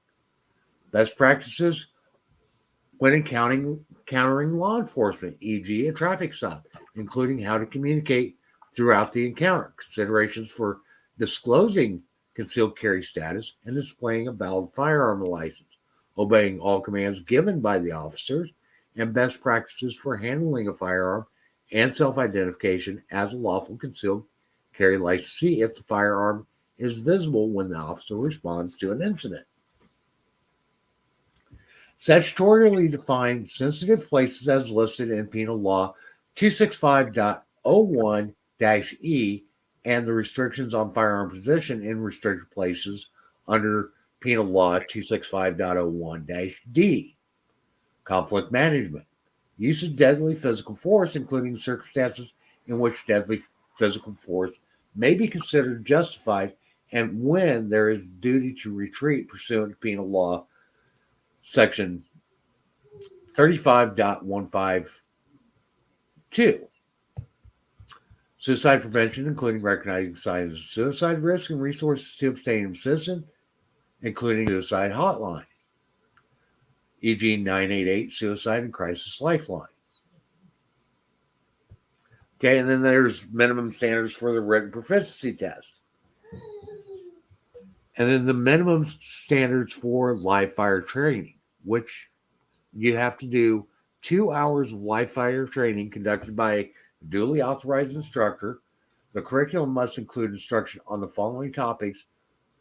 Best practices when encountering law enforcement, e.g. a traffic stop, including how to communicate throughout the encounter, considerations for disclosing concealed carry status and displaying a valid firearm license, obeying all commands given by the officers, and best practices for handling a firearm and self-identification as a lawful concealed carry licensee if the firearm is visible when the officer responds to an incident. Statutorily defined sensitive places as listed in Penal Law 265.01-E and the restrictions on firearm possession in restricted places under Penal Law 265.01-D. Conflict management. Use of deadly physical force, including circumstances in which deadly physical force may be considered justified and when there is duty to retreat pursuant to Penal Law Section 35.152. Suicide prevention, including recognizing signs of suicide risk and resources to obtain assistance, including suicide hotline, e.g. 988 Suicide and Crisis Lifeline. Okay, and then there's minimum standards for the written proficiency test. And then the minimum standards for live fire training, which you have to do 2 hours of live fire training conducted by a duly authorized instructor. The curriculum must include instruction on the following topics,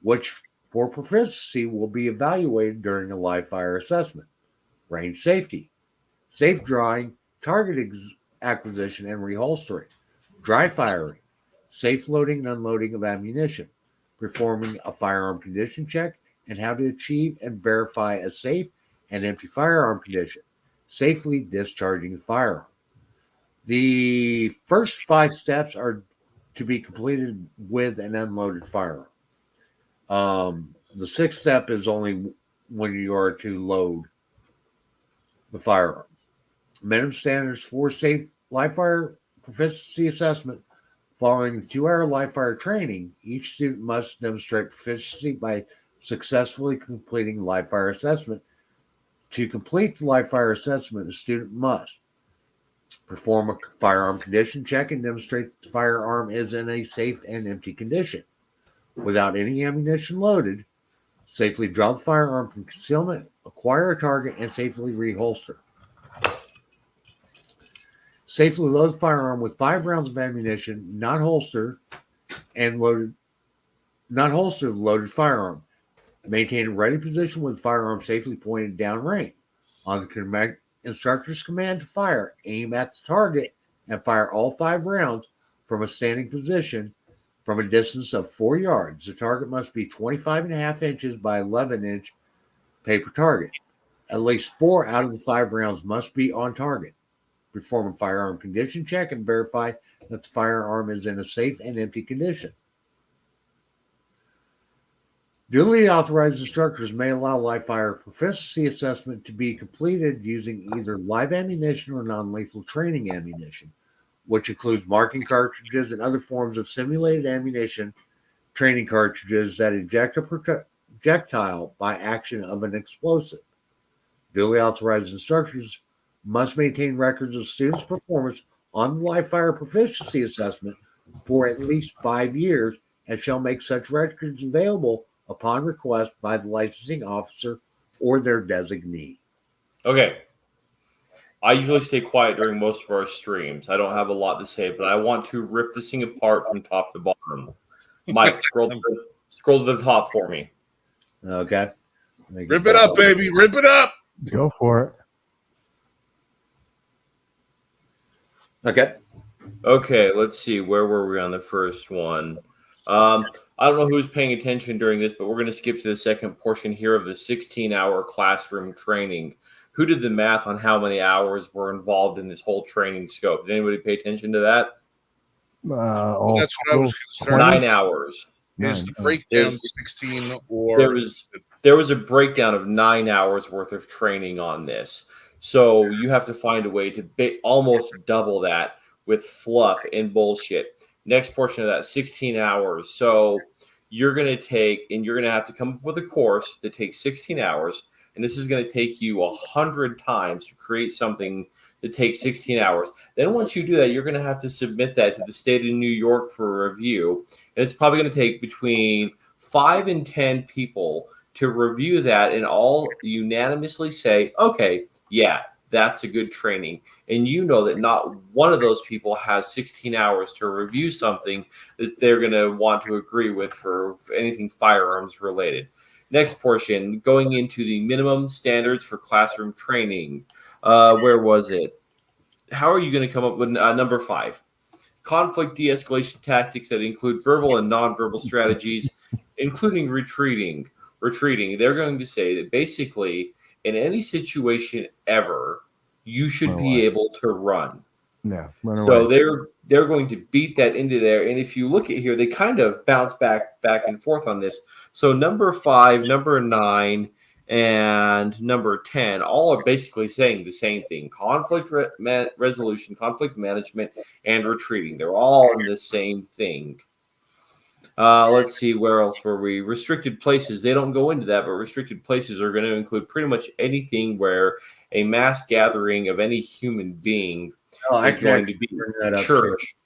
which for proficiency will be evaluated during a live fire assessment: range safety, safe drawing, target acquisition and reholstering, dry firing, safe loading and unloading of ammunition, performing a firearm condition check, and how to achieve and verify a safe and empty firearm condition, safely discharging the firearm. The first 5 steps are to be completed with an unloaded firearm. The 6th step is only when you are to load the firearm. Minimum standards for safe live fire proficiency assessment. Following 2-hour live fire training, each student must demonstrate proficiency by successfully completing live fire assessment. To complete the live fire assessment, the student must perform a firearm condition check and demonstrate that the firearm is in a safe and empty condition, without any ammunition loaded, safely draw the firearm from concealment, acquire a target, and safely reholster. Safely load the firearm with 5 rounds of ammunition, not holster the loaded firearm. Maintain a ready position with the firearm safely pointed downrange. On the instructor's command to fire, aim at the target and fire all 5 rounds from a standing position from a distance of 4 yards. The target must be 25.5 inches by 11-inch paper target. At least 4 out of the 5 rounds must be on target. Perform a firearm condition check and verify that the firearm is in a safe and empty condition. Duly authorized instructors may allow live fire proficiency assessment to be completed using either live ammunition or non-lethal training ammunition, which includes marking cartridges and other forms of simulated ammunition, training cartridges that eject a projectile by action of an explosive. Duly authorized instructors must maintain records of students' performance on the live fire proficiency assessment for at least 5 years and shall make such records available upon request by the licensing officer or their designee. Okay. I usually stay quiet during most of our streams. I don't have a lot to say, but I want to rip this thing apart from top to bottom. Mike, scroll to the top for me. Okay. Rip it up, baby. Rip it up. Go for it. Okay. Okay, let's see. Where were we on the first one? I don't know who's paying attention during this, but we're going to skip to the second portion here of the 16-hour classroom training. Who did the math on how many hours were involved in this whole training scope? Did anybody pay attention to that? That's what I was concerned. 9 hours. Is the breakdown 16 or there was a breakdown of 9 hours worth of training on this. So you have to find a way to almost double that with fluff and bullshit. Next portion of that, 16 hours. So you're going to have to come up with a course that takes 16 hours. And this is going to take you 100 times to create something that takes 16 hours. Then once you do that, you're going to have to submit that to the state of New York for review. And it's probably going to take between 5 and 10 people to review that and all unanimously say, okay, yeah, that's a good training. And you know that not one of those people has 16 hours to review something that they're going to want to agree with for anything firearms related. Next portion, going into the minimum standards for classroom training. Where was it? How are you going to come up with number 5? conflict de-escalation tactics that include verbal and nonverbal strategies, including retreating. They're going to say that basically in any situation ever, you should Run be away. able to run. Yeah, run So away. they're going to beat that into there. And if you look at here, they kind of bounce back and forth on this. So number 5, number 9, and number 10 all are basically saying the same thing: conflict resolution, conflict management, and retreating. They're all in the same thing. Let's see, where else were we? Restricted places. They don't go into that, but restricted places are going to include pretty much anything where a mass gathering of any human being I is can going to actually be bring that up. church.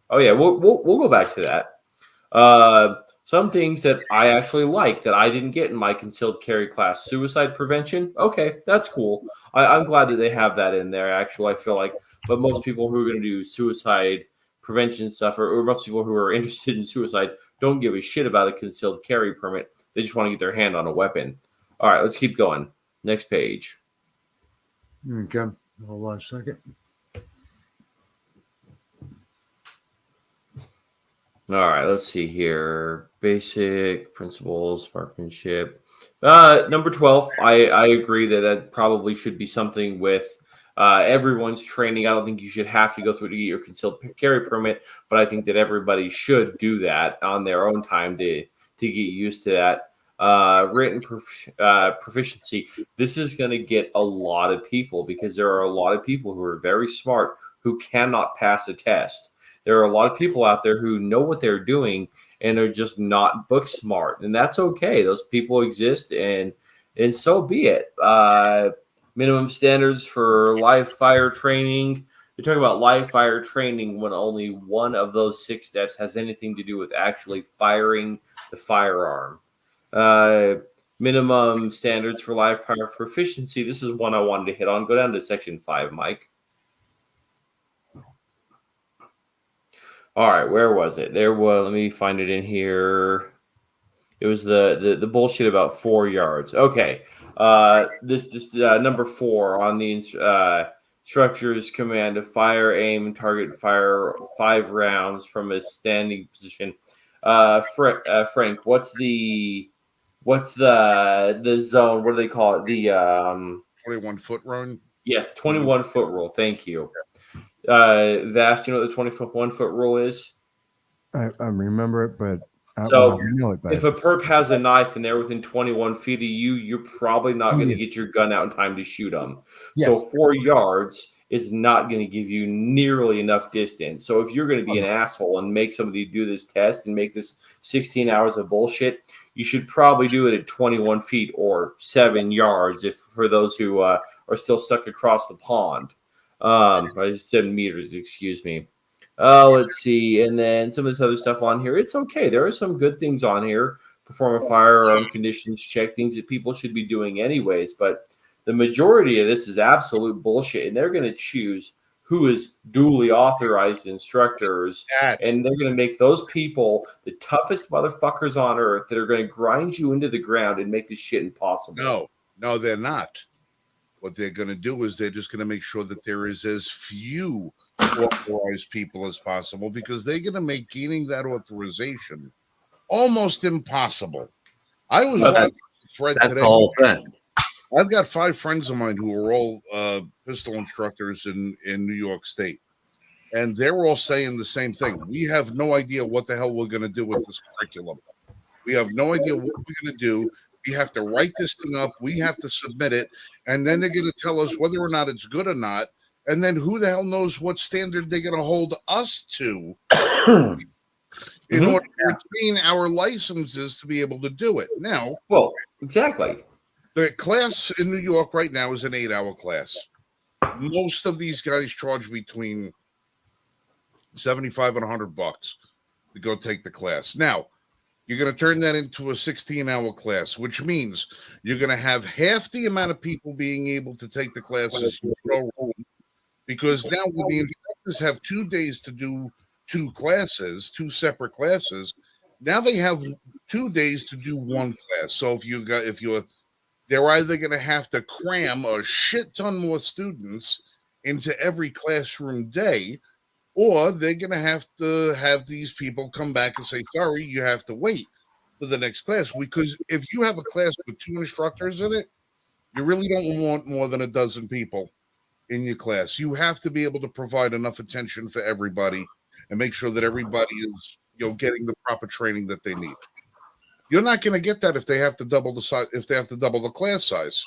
Oh yeah, we'll go back to that. Some things that I actually like that I didn't get in my concealed carry class: suicide prevention. Okay, that's cool. I'm glad that they have that in there. Actually, I feel like, but most people who are going to do suicide prevention stuff, or most people who are interested in suicide, don't give a shit about a concealed carry permit. They just want to get their hand on a weapon. All right, let's keep going. Next page. Okay, hold on a second. All right, let's see here. Basic principles, marksmanship. Number 12, I agree that probably should be something with everyone's training. I don't think you should have to go through to get your concealed carry permit, but I think that everybody should do that on their own time to get used to that. Written proficiency. This is going to get a lot of people because there are a lot of people who are very smart who cannot pass a test. There are a lot of people out there who know what they're doing and are just not book smart, and that's okay. Those people exist, and so be it. Minimum standards for live fire training. You're talking about live fire training when only one of those 6 steps has anything to do with actually firing the firearm. Minimum standards for live fire proficiency. This is one I wanted to hit on. Go down to section 5, Mike. All right, where was it? There was. Let me find it in here. It was the bullshit about 4 yards. Okay. This number 4 on the instructor's command to fire, aim, and target fire 5 rounds from a standing position. Frank, what's the zone? What do they call it? The 21-foot run. yes, 21-foot rule. Thank you. Vast, you know what the 21-foot rule is? I remember it, but I So know it. But if a perp has a knife and they're within 21 feet of you, you're probably not going to get your gun out in time to shoot them. Yes. So 4 yards is not going to give you nearly enough distance. So if you're going to be an asshole and make somebody do this test and make this 16 hours of bullshit, you should probably do it at 21 feet or 7 yards. If for those who are still stuck across the pond, I said meters. Excuse me. Let's see. And then some of this other stuff on here. It's okay. There are some good things on here. Perform a firearm conditions check, things that people should be doing anyways. But the majority of this is absolute bullshit. And they're going to choose who is duly authorized instructors. And they're going to make those people the toughest motherfuckers on earth that are going to grind you into the ground and make this shit impossible. No, they're not. What they're going to do is they're just going to make sure that there is as few authorized people as possible, because they're going to make gaining that authorization almost impossible. I was watching the thread today. That's the whole thing. I've got 5 friends of mine who are all pistol instructors in New York State, and they're all saying the same thing. We have no idea what the hell we're going to do with this curriculum. We have no idea what we're going to do. We have to write this thing up. We have to submit it. And then they're going to tell us whether or not it's good or not. And then who the hell knows what standard they're going to hold us to in order to retain our licenses to be able to do it. Now, well, exactly. The class in New York right now is an 8-hour class. Most of these guys charge between $75 and $100 to go take the class. Now, you're going to turn that into a 16-hour class, which means you're going to have half the amount of people being able to take the classes, because now when the instructors have 2 days to do 2 separate classes, now they have 2 days to do 1 class. So they're either going to have to cram a shit ton more students into every classroom day, or they're going to have these people come back and say, sorry, you have to wait for the next class. Because if you have a class with 2 instructors in it, you really don't want more than a dozen people in your class. You have to be able to provide enough attention for everybody and make sure that everybody is, getting the proper training that they need. You're not going to get that if they have to double the size, if they have to double the class size,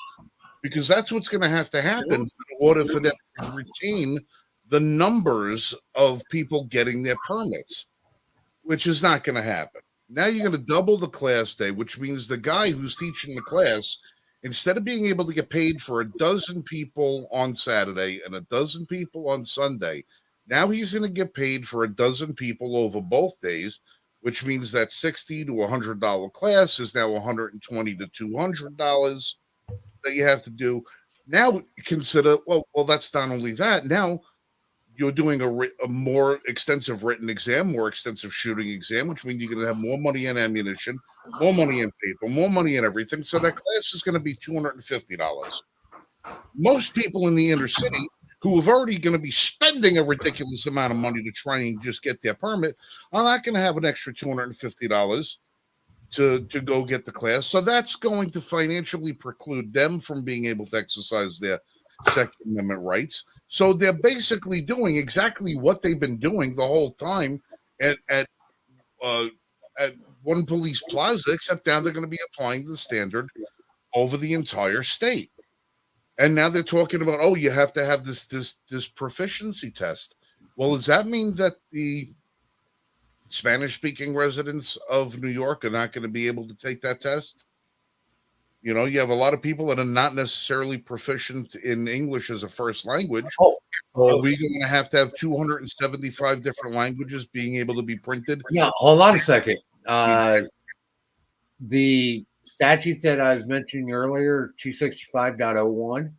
because that's what's going to happen in order for them to retain the numbers of people getting their permits, which is not going to happen. Now you're going to double the class day, which means the guy who's teaching the class, instead of being able to get paid for a dozen people on Saturday and a dozen people on Sunday, now he's going to get paid for a dozen people over both days, which means that $60 to $100 class is now $120 to $200 that you have to do. Now consider, well, that's not only that. Now you're doing a more extensive written exam, more extensive shooting exam, which means you're going to have more money in ammunition, more money in paper, more money in everything. So that class is going to be $250. Most people in the inner city who are already going to be spending a ridiculous amount of money to try and just get their permit are not going to have an extra $250 to go get the class. So that's going to financially preclude them from being able to exercise their Second Amendment rights. So they're basically doing exactly what they've been doing the whole time at one police plaza, except now they're going to be applying the standard over the entire state. And now they're talking about, oh, you have to have this proficiency test. Well, does that mean that the Spanish-speaking residents of New York are not going to be able to take that test? You have a lot of people that are not necessarily proficient in English as a first language. Oh, Are we going to have 275 different languages being able to be printed? yeah. Hold on a second. The statute that I was mentioning earlier, 265.01,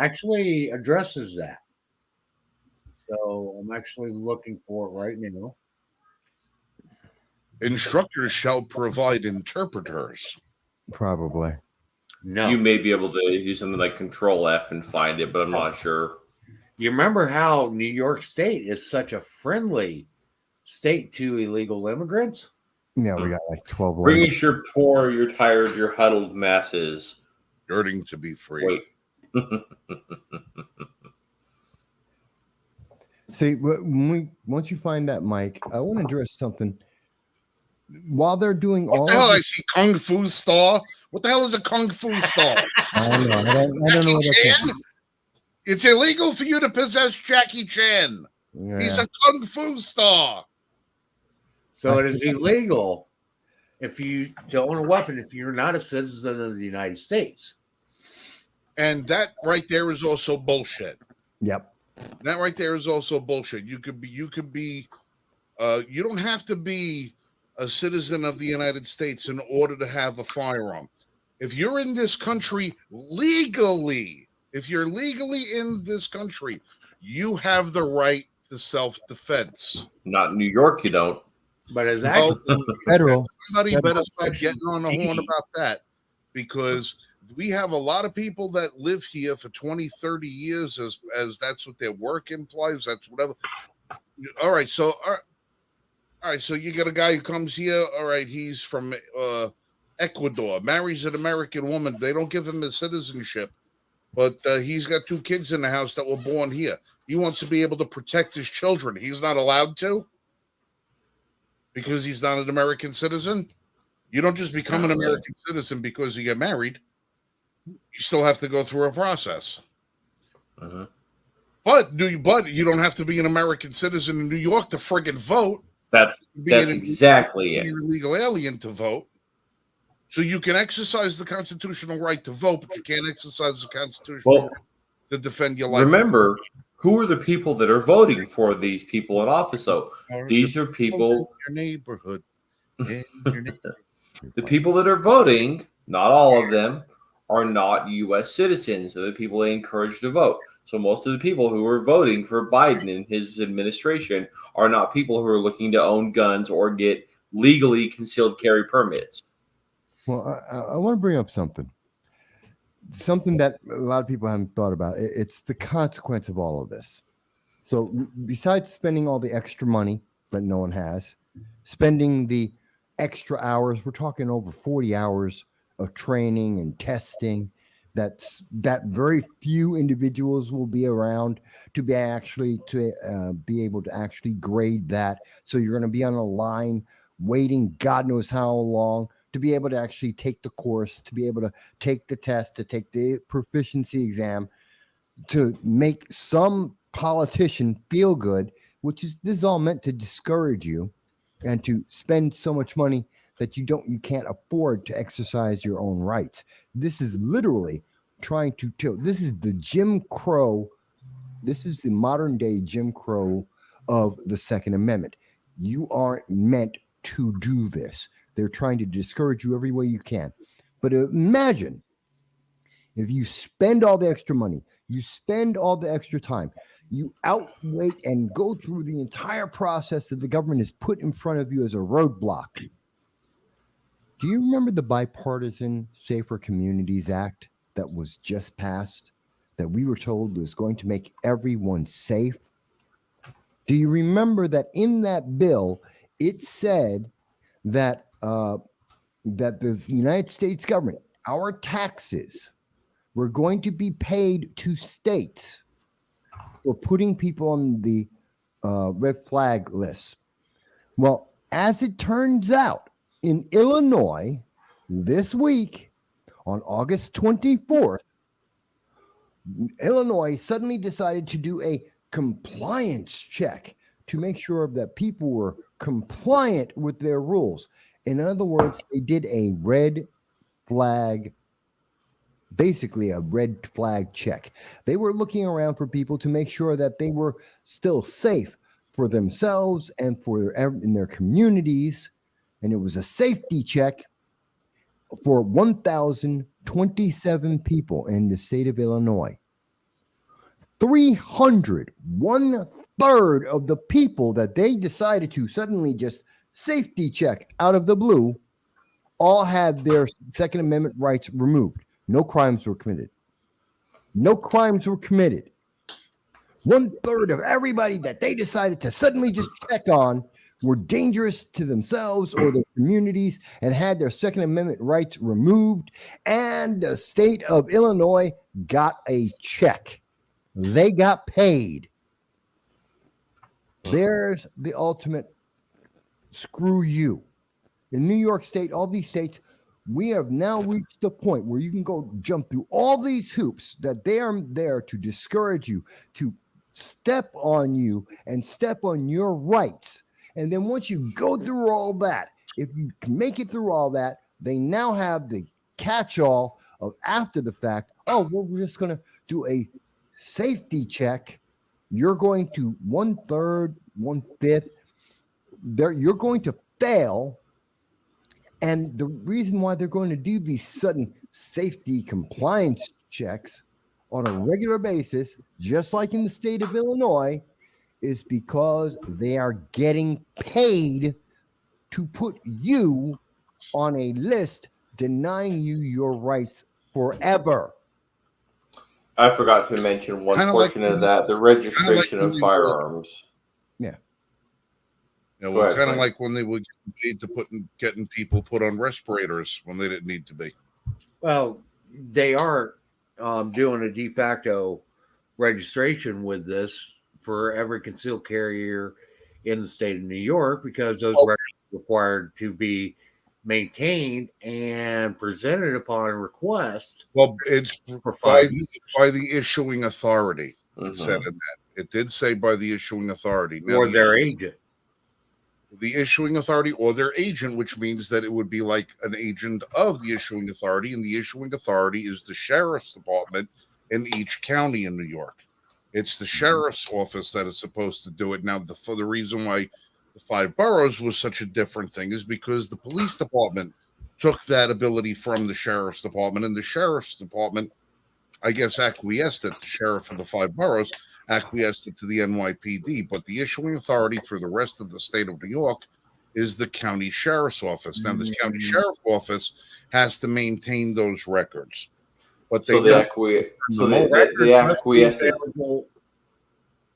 actually addresses that. So I'm actually looking for it right now. Instructors shall provide interpreters. Probably. No. You may be able to use something like Control F and find it, but I'm not sure. You remember how New York State is such a friendly state to illegal immigrants? Yeah, we got like 12 Bring languages. us your poor, your tired, your huddled masses. Yearning to be free. Wait. See, once you find that, Mike, I want to address something. While they're doing What all the hell? of I see Kung Fu Star. What the hell is a Kung Fu Star? I don't know. I don't know Jackie what that's. Chan? It's illegal for you to possess Jackie Chan. Yeah. He's a Kung Fu Star. So it is illegal to own a weapon if you're not a citizen of the United States. And that right there is also bullshit. Yep. That right there is also bullshit. You don't have to be a citizen of the United States in order to have a firearm. If you're in this country legally, if you're legally in this country, you have the right to self-defense. Not in New York, you don't. But is that Federal. Somebody Federal better stop getting on the horn about that, because we have a lot of people that live here for 20, 30 years as that's what their work implies. That's whatever. All right. So you got a guy who comes here. All right. He's from Ecuador, marries an American woman. They don't give him his citizenship, but he's got 2 kids in the house that were born here. He wants to be able to protect his children. He's not allowed to because he's not an American citizen. You don't just become an American citizen because you get married. You still have to go through a process. Uh-huh. But you don't have to be an American citizen in New York to friggin' vote. That's exactly it. Be an illegal alien to vote. So you can exercise the constitutional right to vote, but you can't exercise the constitutional right to defend your life. Remember, who are the people that are voting for these people in office, though? These are people in your neighborhood. The people that are voting, not all of them, are not U.S. citizens. They're the people they encourage to vote. So most of the people who are voting for Biden and his administration are not people who are looking to own guns or get legally concealed carry permits. Well, I want to bring up something that a lot of people haven't thought about. It's the consequence of all of this. So besides spending all the extra money that no one has, spending the extra hours, we're talking over 40 hours of training and testing that very few individuals will be around to be able to actually grade that. So you're going to be on a line waiting God knows how long to be able to actually take the course, to be able to take the test, to take the proficiency exam, to make some politician feel good, this is all meant to discourage you and to spend so much money that you can't afford to exercise your own rights. This is literally trying to this is the Jim Crow. This is the modern day Jim Crow of the Second Amendment. You aren't meant to do this. They're trying to discourage you every way you can. But imagine if you spend all the extra money, you spend all the extra time, you outwait and go through the entire process that the government has put in front of you as a roadblock. Do you remember the Bipartisan Safer Communities Act that was just passed, that we were told was going to make everyone safe? Do you remember that in that bill, it said that that the United States government, our taxes, were going to be paid to states for putting people on the red flag list? Well, as it turns out, in Illinois, this week, on August 24th, Illinois suddenly decided to do a compliance check to make sure that people were compliant with their rules. In other words, they did a red flag, basically a red flag check. They were looking around for people to make sure that they were still safe for themselves and in their communities. And it was a safety check for 1,027 people in the state of Illinois. 300, 1/3 of the people that they decided to suddenly just safety check out of the blue all had their Second Amendment rights removed. No crimes were committed. No crimes were committed. 1/3 of everybody that they decided to suddenly just check on were dangerous to themselves or their communities and had their Second Amendment rights removed. And the state of Illinois got a check. They got paid. There's the ultimate screw you. In New York State, all these states, we have now reached the point where you can go jump through all these hoops that they are there to discourage you, to step on you and step on your rights. And then once you go through all that, if you can make it through all that, they now have the catch-all of after the fact, oh, well, we're just going to do a safety check. You're going to 1/3, 1/5. You're going to fail. And the reason why they're going to do these sudden safety compliance checks on a regular basis, just like in the state of Illinois, is because they are getting paid to put you on a list denying you your rights forever. I forgot to mention one portion of that, the registration of firearms. Yeah, well, kind of like when they would get paid to getting people put on respirators when they didn't need to be. Well, they are doing a de facto registration with this for every concealed carrier in the state of New York, because those records are required to be maintained and presented upon request. Well, it's by the issuing authority. It said in that. It did say by the issuing authority. Now, or their agent. The issuing authority or their agent, which means that it would be like an agent of the issuing authority, and the issuing authority is the sheriff's department in each county in New York. It's the sheriff's office that is supposed to do it. Now, for the reason why the 5 boroughs was such a different thing is because the police department took that ability from the sheriff's department, and the sheriff's department, I guess, acquiesced it. The sheriff of the 5 boroughs acquiesced it to the NYPD, but the issuing authority for the rest of the state of New York is the county sheriff's office. Now, the county sheriff's office has to maintain those records. But they records acquiesced.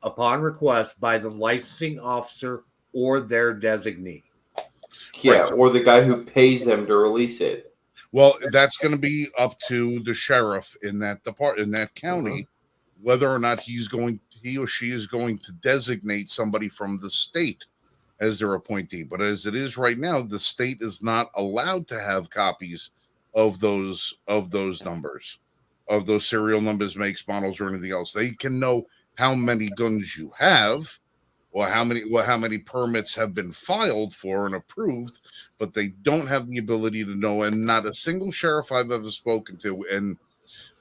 upon request by the licensing officer or their designee. Yeah, or the guy who pays them to release it. Well, that's going to be up to the sheriff in that county, whether or not he or she is going to designate somebody from the state as their appointee. But as it is right now, the state is not allowed to have copies of those numbers, of those serial numbers, makes, models, or anything else. They can know how many guns you have, or how many permits have been filed for and approved, but they don't have the ability to know. And not a single sheriff I've ever spoken to, and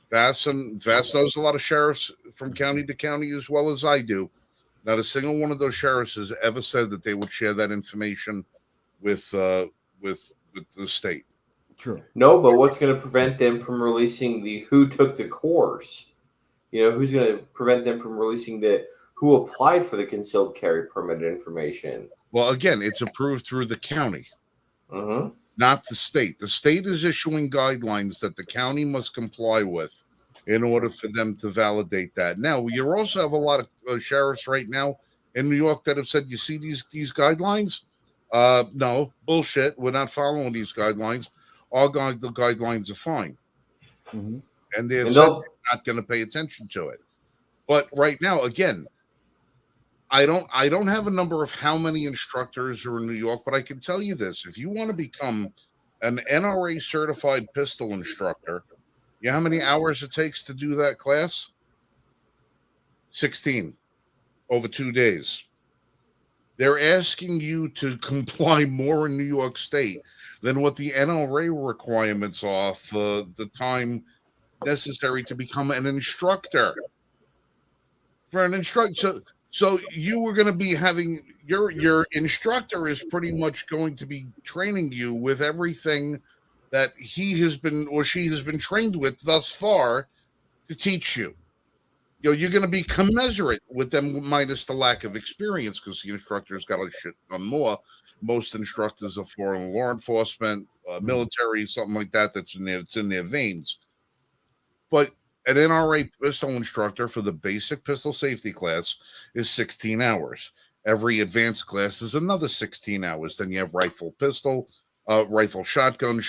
Vass knows a lot of sheriffs from county to county as well as I do. Not a single one of those sheriffs has ever said that they would share that information with the state. True. No, but what's going to prevent them from releasing the who took the course? You know, who's going to prevent them from releasing the who applied for the concealed carry permit information? Well, again, it's approved through the county, not the state. The state is issuing guidelines that the county must comply with in order for them to validate that. Now, you also have a lot of sheriffs right now in New York that have said, you see these guidelines? No, bullshit. We're not following these guidelines. The guidelines are fine. And they're not going to pay attention to it. But right now, again, I don't have a number of how many instructors are in New York, but I can tell you this. If you want to become an NRA certified pistol instructor, you know how many hours it takes to do that class? 16 over 2 days. They're asking you to comply more in New York State than what the NRA requirements are for the time necessary to become an instructor. For an instructor, so you were going to be having your instructor is pretty much going to be training you with everything that he has been or she has been trained with thus far to teach you. You know, you're going to be commensurate with them minus the lack of experience, because the instructor's got a shit ton more. Most instructors are foreign law enforcement, military, something like that. It's in their veins. But an NRA pistol instructor for the basic pistol safety class is 16 hours. Every advanced class is another 16 hours. Then you have rifle, pistol, rifle, shotgun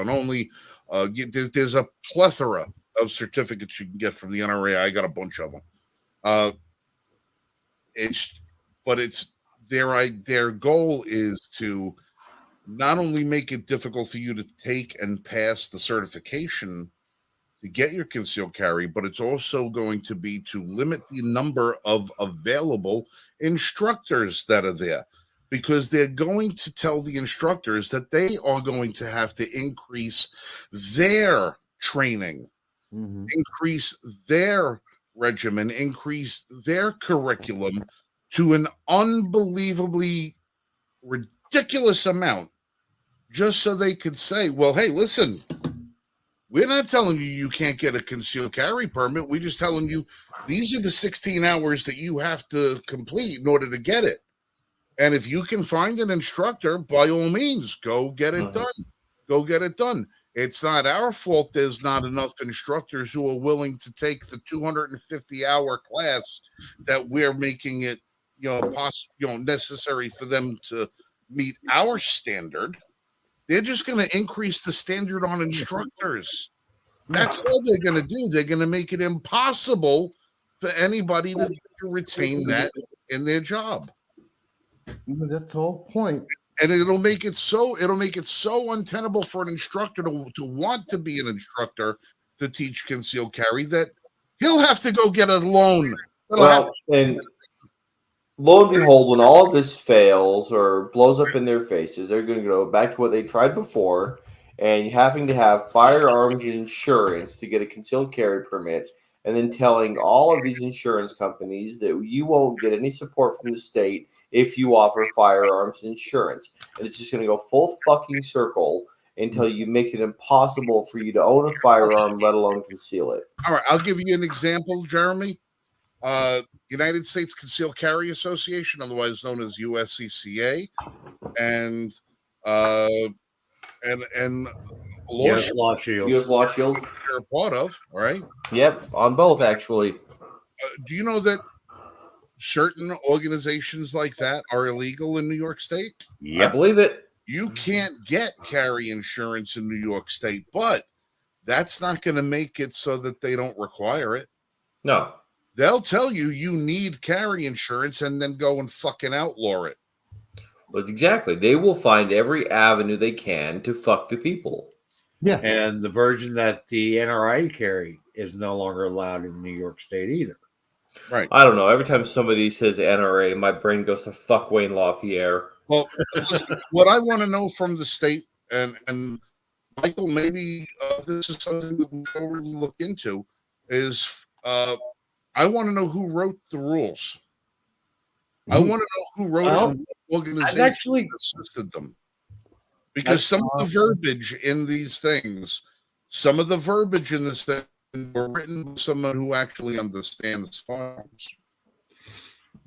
only. There's a plethora of certificates you can get from the NRA. I got a bunch of them. Their goal is to not only make it difficult for you to take and pass the certification to get your concealed carry, but it's also going to be to limit the number of available instructors that are there, because they're going to tell the instructors that they are going to have to increase their training, increase their regimen, increase their curriculum to an unbelievably ridiculous amount, just so they could say, well, hey, listen, we're not telling you can't get a concealed carry permit. We're just telling you these are the 16 hours that you have to complete in order to get it. And if you can find an instructor, by all means, go get it done. Go get it done. It's not our fault there's not enough instructors who are willing to take the 250-hour class that we're making it, necessary for them to meet our standard. They're just going to increase the standard on instructors. That's all they're going to do. They're going to make it impossible for anybody to retain that in their job. That's the whole point. And it'll make it so untenable for an instructor to want to be an instructor to teach concealed carry that he'll have to go get a loan. And lo and behold, when all of this fails or blows up in their faces, they're going to go back to what they tried before, and having to have firearms insurance to get a concealed carry permit, and then telling all of these insurance companies that you won't get any support from the state if you offer firearms insurance. And it's just going to go full fucking circle until you makes it impossible for you to own a firearm, let alone conceal it. All right, I'll give you an example, Jeremy. United States Concealed Carry Association, otherwise known as USCCA, and US Law Shield. U.S. Law Shield. You're a part of, all right? Yep, on both actually. Do you know that certain organizations like that are illegal in New York State. I believe it. You can't get carry insurance in New York State, but that's not going to make it so that they don't require it. No. They'll tell you you need carry insurance and then go and fucking outlaw it. But exactly. They will find every avenue they can to fuck the people. Yeah. And the version that the NRA carry is no longer allowed in New York State either. Right. I don't know. Every time somebody says NRA, my brain goes to fuck Wayne LaPierre. Well, listen, what I want to know from the state, and Michael, maybe this is something that we already look into, is I want to know who wrote the rules. I want to know who wrote it and what organization actually assisted them. Because some of the verbiage in these things, some of the verbiage in this thing were written by someone who actually understands farms.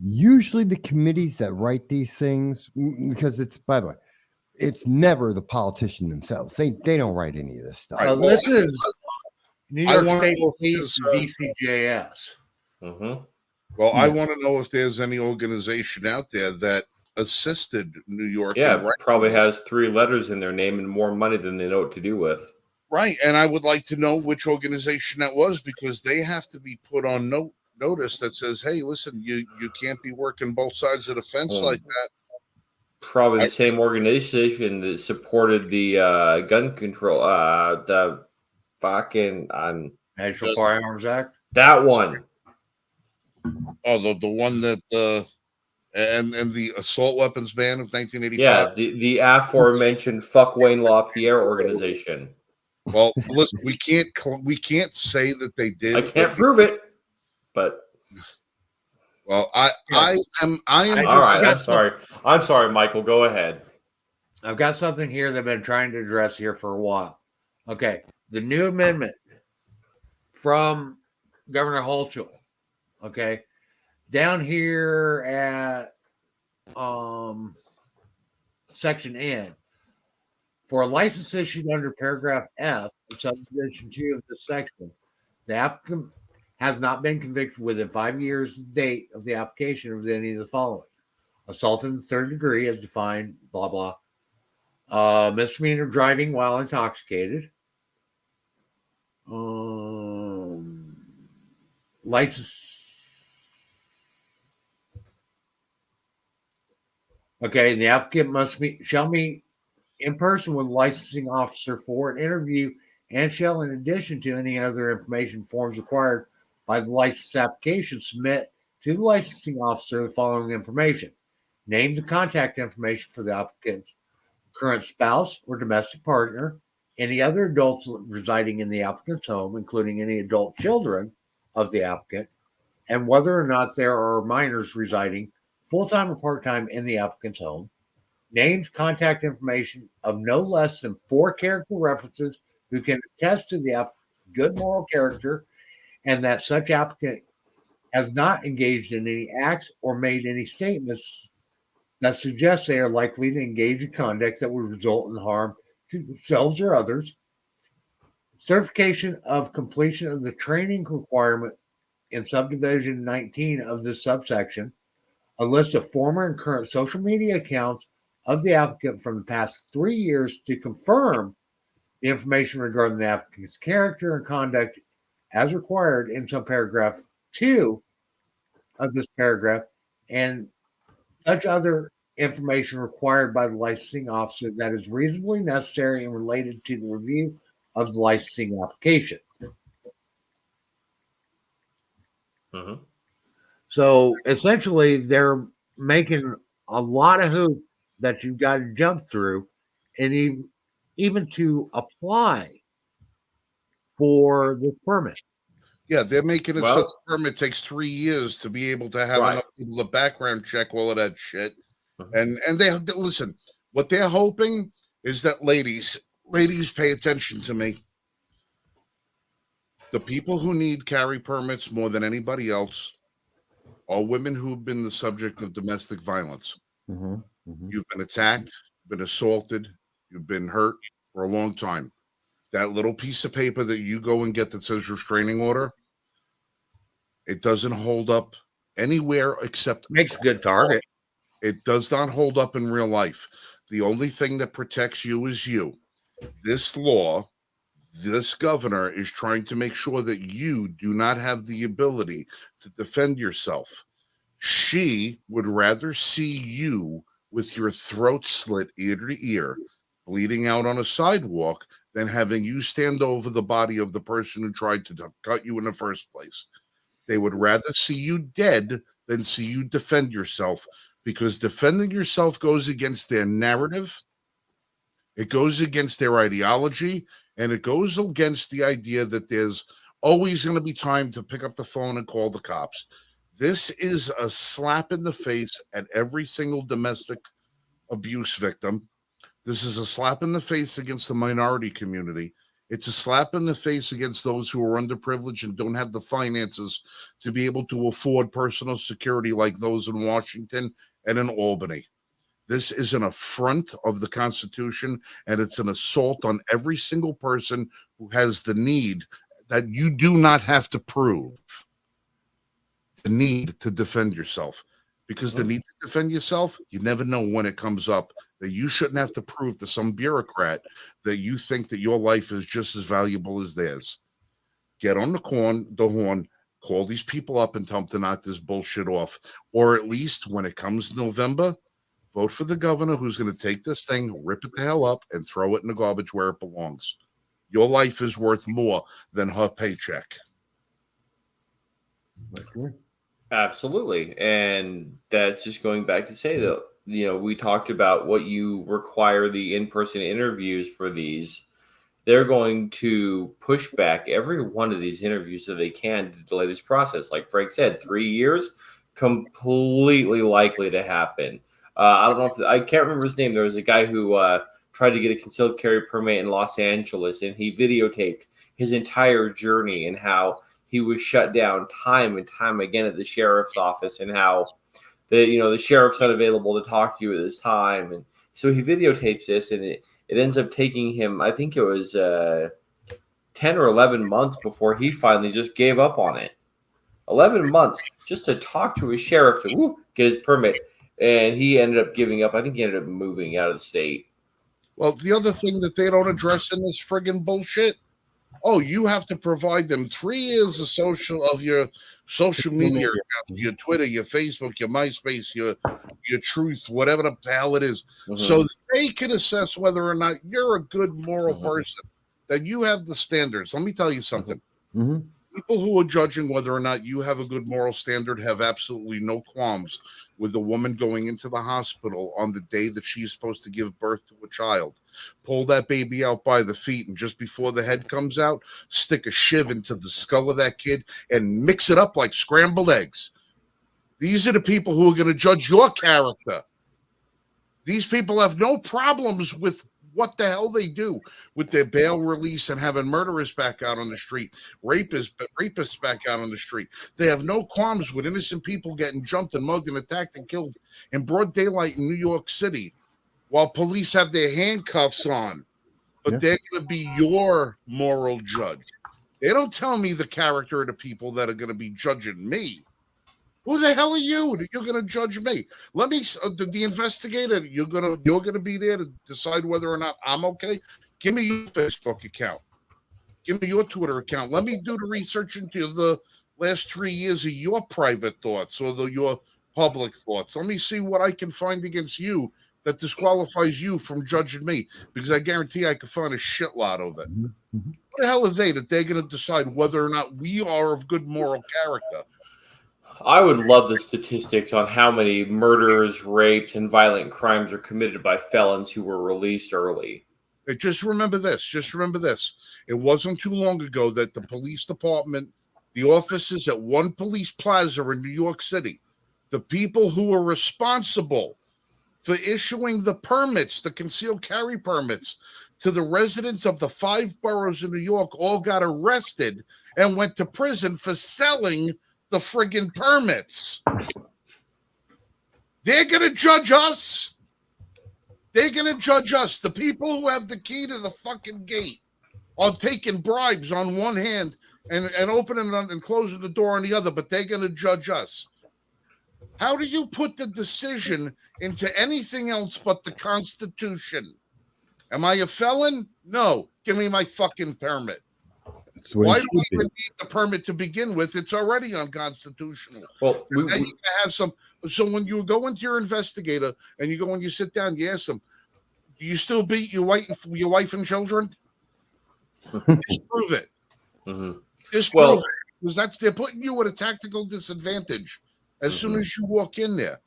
Usually the committees that write these things, because it's, by the way, it's never the politician themselves. They don't write any of this stuff. Right. Well, this is New I York want- State Police DCJS. Mm-hmm. Well, I want to know if there's any organization out there that assisted New York. in Yeah, writing probably this. has 3 letters in their name and more money than they know what to do with. Right, and I would like to know which organization that was, because they have to be put on notice that says, "Hey, listen, you can't be working both sides of the fence Oh. like that." Probably the same organization that supported the gun control, the fucking National Firearms Act. that one. Oh, the one that and the assault weapons ban of 1985. Yeah, the aforementioned fuck Wayne LaPierre organization. Well, listen, we can't say that they did. I can't prove it, but Well, I am. all right. I'm sorry, Michael. Go ahead. I've got something here that I've been trying to address here for a while. Okay. The new amendment from Governor Hochul. Okay. Down here at section N. For a license issued under paragraph F of subdivision 2 of this section, the applicant has not been convicted within 5 years of the date of the application of any of the following: assault in the 3rd degree as defined, blah, blah. Misdemeanor driving while intoxicated. License. Okay, and the applicant shall meet in person with a licensing officer for an interview and shall, in addition to any other information forms required by the license application, submit to the licensing officer the following information: names and contact information for the applicant's current spouse or domestic partner, any other adults residing in the applicant's home, including any adult children of the applicant, and whether or not there are minors residing full-time or part-time in the applicant's home. Names, contact information of no less than 4 character references who can attest to the applicant's good moral character and that such applicant has not engaged in any acts or made any statements that suggest they are likely to engage in conduct that would result in harm to themselves or others. Certification of completion of the training requirement in subdivision 19 of this subsection. A list of former and current social media accounts of the applicant from the past 3 years to confirm the information regarding the applicant's character and conduct as required in some paragraph 2 of this paragraph, and such other information required by the licensing officer that is reasonably necessary and related to the review of the licensing application. Mm-hmm. So essentially, they're making a lot of hoops that you've got to jump through, and even to apply for the permit. Yeah, they're making it so Well- the permit takes 3 years to be able to have Right. enough people to background check all of that shit. Mhm. And they listen. What they're hoping is that ladies pay attention to me. The people who need carry permits more than anybody else are women who've been the subject of domestic violence. You've been attacked, been assaulted, you've been hurt for a long time. That little piece of paper that you go and get that says restraining order, it doesn't hold up anywhere except Makes a good target. it does not hold up in real life. The only thing that protects you is you. This law, this governor is trying to make sure that you do not have the ability to defend yourself. She would rather see you with your throat slit ear to ear, bleeding out on a sidewalk, than having you stand over the body of the person who tried to cut you in the first place. They would rather see you dead than see you defend yourself, because defending yourself goes against their narrative, it goes against their ideology, and it goes against the idea that there's always going to be time to pick up the phone and call the cops. This is a slap in the face at every single domestic abuse victim. This is a slap in the face against the minority community. It's a slap in the face against those who are underprivileged and don't have the finances to be able to afford personal security like those in Washington and in Albany. This is an affront of the Constitution, and it's an assault on every single person who has the need that you do not have to prove. The need to defend yourself, because the need to defend yourself, you never know when it comes up, that you shouldn't have to prove to some bureaucrat that you think that your life is just as valuable as theirs. Get on the horn, call these people up and tell them to knock this bullshit off. Or at least when it comes November, vote for the governor who's going to take this thing, rip it the hell up, and throw it in the garbage where it belongs. Your life is worth more than her paycheck. Absolutely. And that's just going back to say that, we talked about what you require the in-person interviews for these. They're going to push back every one of these interviews that they can to delay this process. Like Frank said, 3 years, completely likely to happen. I don't know if I can't remember his name. There was a guy who tried to get a concealed carry permit in Los Angeles, and he videotaped his entire journey and how he was shut down time and time again at the sheriff's office, and how the sheriff's not available to talk to you at this time. And so he videotapes this, and it ends up taking him, I think it was 10 or 11 months before he finally just gave up on it. 11 months just to talk to his sheriff to get his permit. And he ended up giving up. I think he ended up moving out of the state. Well, the other thing that they don't address in this friggin' bullshit, you have to provide them 3 years of your social media accounts, your Twitter, your Facebook, your MySpace, your Truth, whatever the hell it is, so they can assess whether or not you're a good moral person, that you have the standards. Let me tell you something. People who are judging whether or not you have a good moral standard have absolutely no qualms with a woman going into the hospital on the day that she's supposed to give birth to a child. Pull that baby out by the feet, and just before the head comes out, stick a shiv into the skull of that kid and mix it up like scrambled eggs. These are the people who are going to judge your character. These people have no problems with what the hell they do with their bail release and having murderers back out on the street, rapists back out on the street. They have no qualms with innocent people getting jumped and mugged and attacked and killed in broad daylight in New York City while police have their handcuffs on. But they're going to be your moral judge. They don't tell me the character of the people that are going to be judging me. Who the hell are you? You're going to judge me. Let me, the investigator, you're going to be there to decide whether or not I'm okay. Give me your Facebook account. Give me your Twitter account. Let me do the research into the last 3 years of your private thoughts or your public thoughts. Let me see what I can find against you that disqualifies you from judging me, because I guarantee I could find a shitload of it. What the hell are they that they're going to decide whether or not we are of good moral character? I would love the statistics on how many murders, rapes, and violent crimes are committed by felons who were released early. Just remember this. It wasn't too long ago that the police department, the offices at one police plaza in New York City, the people who were responsible for issuing the permits, the concealed carry permits, to the residents of the 5 boroughs in New York all got arrested and went to prison for selling the friggin' permits. They're going to judge us. The people who have the key to the fucking gate are taking bribes on one hand and opening and closing the door on the other, but they're going to judge us. How do you put the decision into anything else but the Constitution? Am I a felon? No. Give me my fucking permit. That's what Why it do should I be. even need the permit to begin with? It's already unconstitutional. Well, Now you can have some. So when you go into your investigator and you go and you sit down, you ask them, "Do you still beat your wife and children?" Disprove it. Mhm. Disprove Well, it. Because they're putting you at a tactical disadvantage as soon as you walk in there.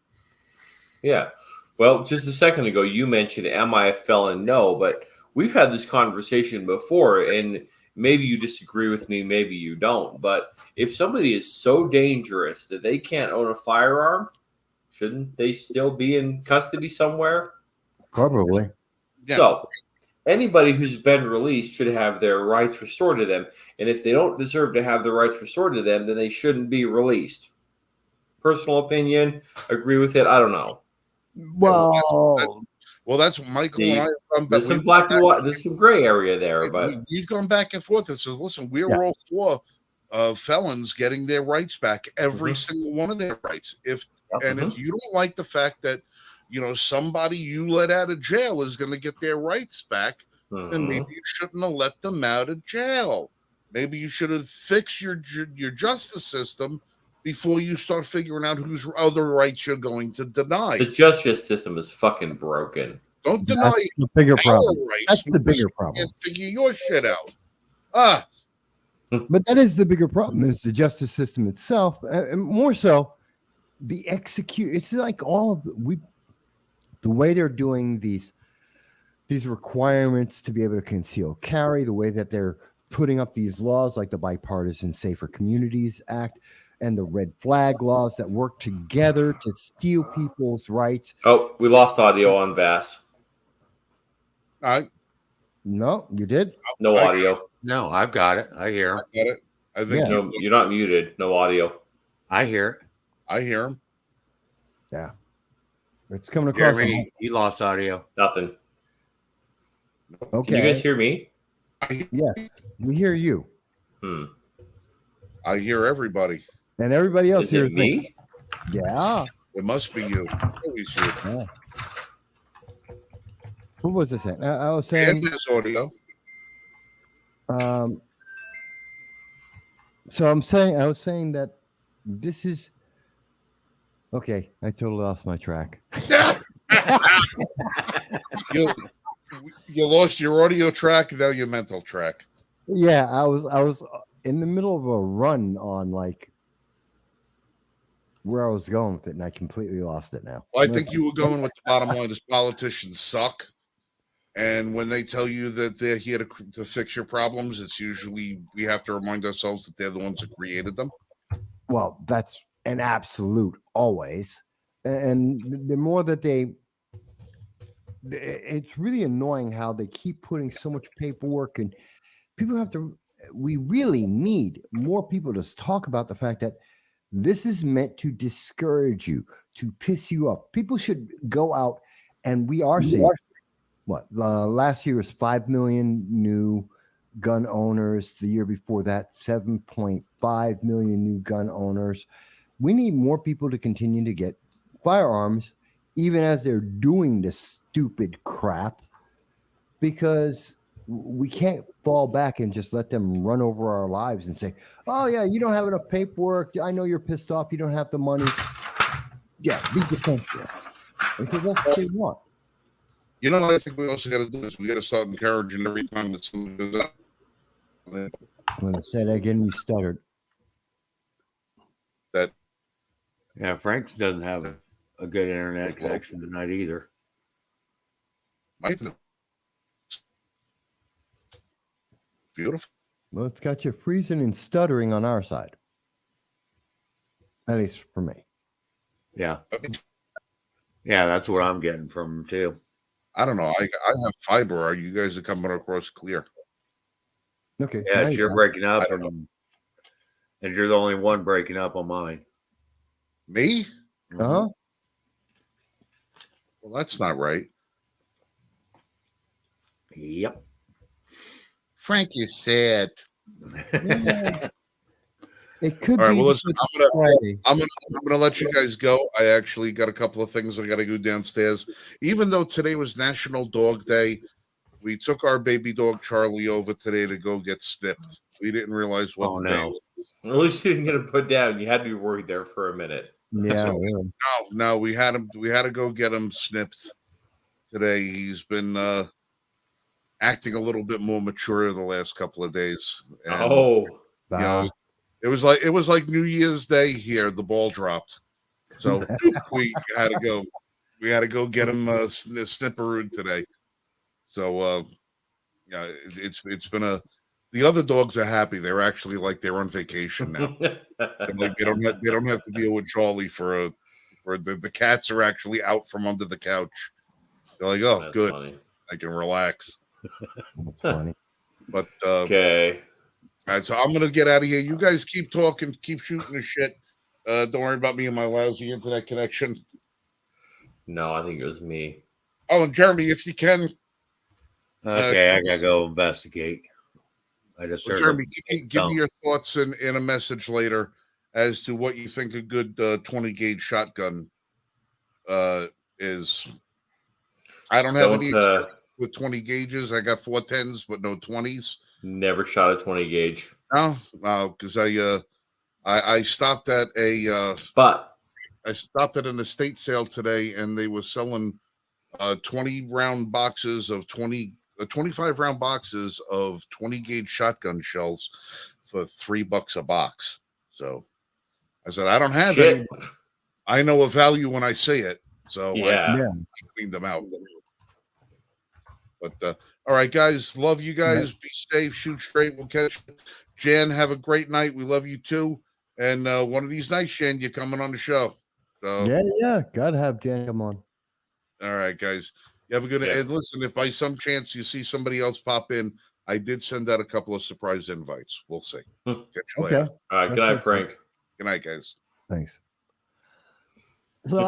yeah. Well, just a second ago, you mentioned, "Am I a felon?" No, but we've had this conversation before, and maybe you disagree with me, maybe you don't. But if somebody is so dangerous that they can't own a firearm, shouldn't they still be in custody somewhere? Probably. Yeah. So, anybody who's been released should have their rights restored to them. And if they don't deserve to have their rights restored to them, then they shouldn't be released. Personal opinion, agree with it. I don't know. Well, Well, that's what Michael and I See, have done. there's some black and white, there's some gray area there, but We've gone back and forth and says, listen, we're Yeah. all for felons getting their rights back, every single one of their rights. If you don't like the fact that somebody you let out of jail is going to get their rights back, then maybe you shouldn't have let them out of jail. Maybe you should have fixed your justice system before you start figuring out whose other rights you're going to deny. the justice system is fucking broken. Don't deny that's the bigger our problem. rights. That's the because bigger you problem. can't figure your shit out. But that is the bigger problem: is the justice system itself, and more so, the execute. It's like the way they're doing these requirements to be able to conceal carry, the way that they're putting up these laws like the Bipartisan Safer Communities Act and the red flag laws that work together to steal people's rights. Oh, we lost audio on Vass. No, you did. No audio. No, I've got it. I hear I him. get it. I think Yeah. No, you're not muted. No audio. I hear it. I hear him. Yeah, it's coming across. Jeremy, you lost audio. Nothing. Okay. Can you guys hear me? Yes, we hear you, I hear everybody. and everybody else Is hears it me? Yeah. It must be you. Always you. Yeah. What was I saying? I was saying. And this audio. So I was saying that this is okay. I totally lost my track. You lost your audio track, now your mental track. Yeah, I was in the middle of a run on like where I was going with it, and I completely lost it now. Well, I think you were going with the bottom line is politicians suck. And when they tell you that they're here to fix your problems, it's usually we have to remind ourselves that they're the ones that created them. Well, that's an absolute always. And the more that it's really annoying how they keep putting so much paperwork, and people have to, we really need more people to talk about the fact that this is meant to discourage you, to piss you off. People should go out, and we are seeing what last year was 5 million new gun owners. The year before that, 7.5 million new gun owners. We need more people to continue to get firearms, even as they're doing this stupid crap, because we can't fall back and just let them run over our lives and say, oh yeah, you don't have enough paperwork. I know you're pissed off. You don't have the money. Yeah, be defenseless, because that's what they want. You know what I think we also got to do is we got to start encouraging every time that something goes up. When I said that again, you stuttered. That Yeah, Frank's doesn't have a good internet connection tonight either. might beautiful. Well, it's got you freezing and stuttering on our side. At least for me. Yeah. Yeah, that's what I'm getting from him too. I don't know. I have fiber. Are you guys are coming across clear? Okay. Yeah, nice. you're breaking up, I don't and you're the only one breaking up on mine. Me? Uh-huh. Well, that's not right. Yep. Frank is sad. Yeah. It could All right. be. Well, listen, Friday. I'm gonna let you guys go. I actually got a couple of things I got to go downstairs. Even though today was National Dog Day, we took our baby dog Charlie over today to go get snipped. We didn't realize what Oh the day no. was. At least you didn't get him put down. You had to be worried there for a minute. Yeah, So, really. No, we had him. We had to go get him snipped today. He's been acting a little bit more mature the last couple of days. And, Oh, you know, it was like New Year's Day here. The ball dropped, so we had to go. We had to go get him snipperooed today. So yeah, it's been a. The other dogs are happy. They're actually like they're on vacation now. Like they don't have to deal with Charlie for the cats are actually out from under the couch. They're like, oh, that's good, funny. I can relax. That's funny. But Okay. all right, so I'm gonna get out of here. You guys keep talking, keep shooting the shit. Don't worry about me and my lousy internet connection. No, I think it was me. Oh, and Jeremy, if you can, Okay, I gotta go investigate. I just heard Jeremy, a give me thump. your thoughts in a message later as to what you think a good 20 gauge shotgun is. I don't have any experience with 20 gauges. I got 410s, but no 20s. Never shot a 20 gauge. No, because I stopped at But an estate sale today, and they were selling 20 round boxes of 25 round boxes of 20 gauge shotgun shells for $3 a box. So I said, I don't have shit. any. I know a value when I see it. So Yeah. Yeah. I cleaned them out. But all right, guys, love you guys. Be safe, shoot straight. We'll catch you. Jan, have a great night. We love you too. And one of these nights, Jan, you're coming on the show. So Yeah. Gotta have Jan come on. all right, guys. You have a good and listen, if by some chance you see somebody else pop in, I did send out a couple of surprise invites. We'll see. Catch you later. All right. Good night, Frank. Good night, guys. Thanks. So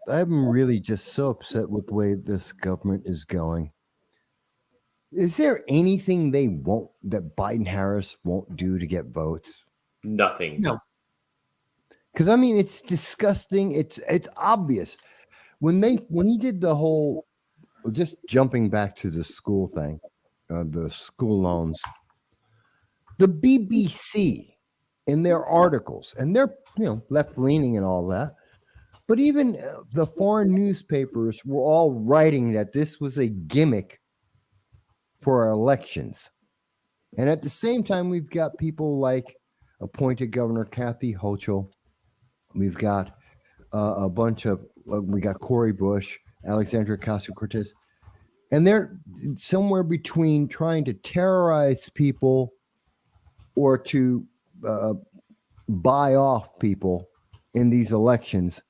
I'm really just so upset with the way this government is going. Is there anything that Biden Harris won't do to get votes? Nothing. No. Because I mean, it's disgusting. It's obvious when he did the whole, just jumping back to the school thing, the school loans. The BBC in their articles, and they're left leaning and all that, but even the foreign newspapers were all writing that this was a gimmick for our elections. And at the same time, we've got people like appointed Governor Kathy Hochul. We've got a bunch of we got Cori Bush, Alexandria Ocasio-Cortez, and they're somewhere between trying to terrorize people or to buy off people in these elections.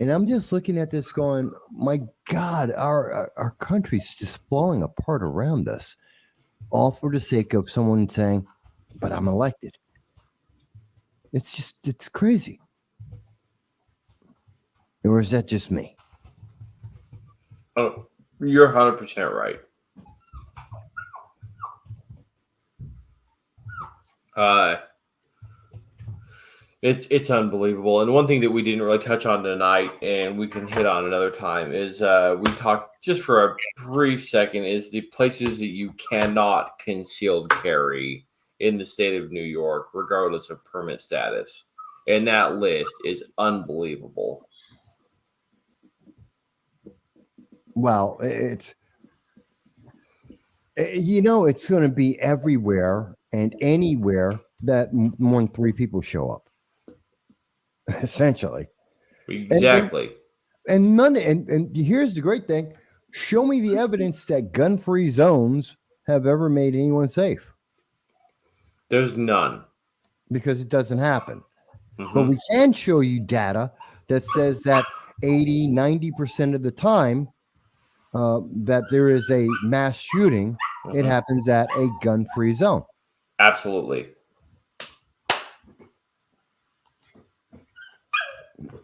And I'm just looking at this going, my God, our country's just falling apart around us, all for the sake of someone saying, but I'm elected. It's crazy. Or is that just me? Oh, you're 100% right. It's unbelievable. And one thing that we didn't really touch on tonight, and we can hit on another time, is we talked just for a brief second, is the places that you cannot concealed carry in the state of New York, regardless of permit status. And that list is unbelievable. Well, it's going to be everywhere and anywhere that more than 3 people show up. Essentially. Exactly. And none. And here's the great thing: show me the evidence that gun-free zones have ever made anyone safe. There's none. Because it doesn't happen. Mm-hmm. But we can show you data that says that 80-90% of the time that there is a mass shooting, it happens at a gun-free zone. Absolutely.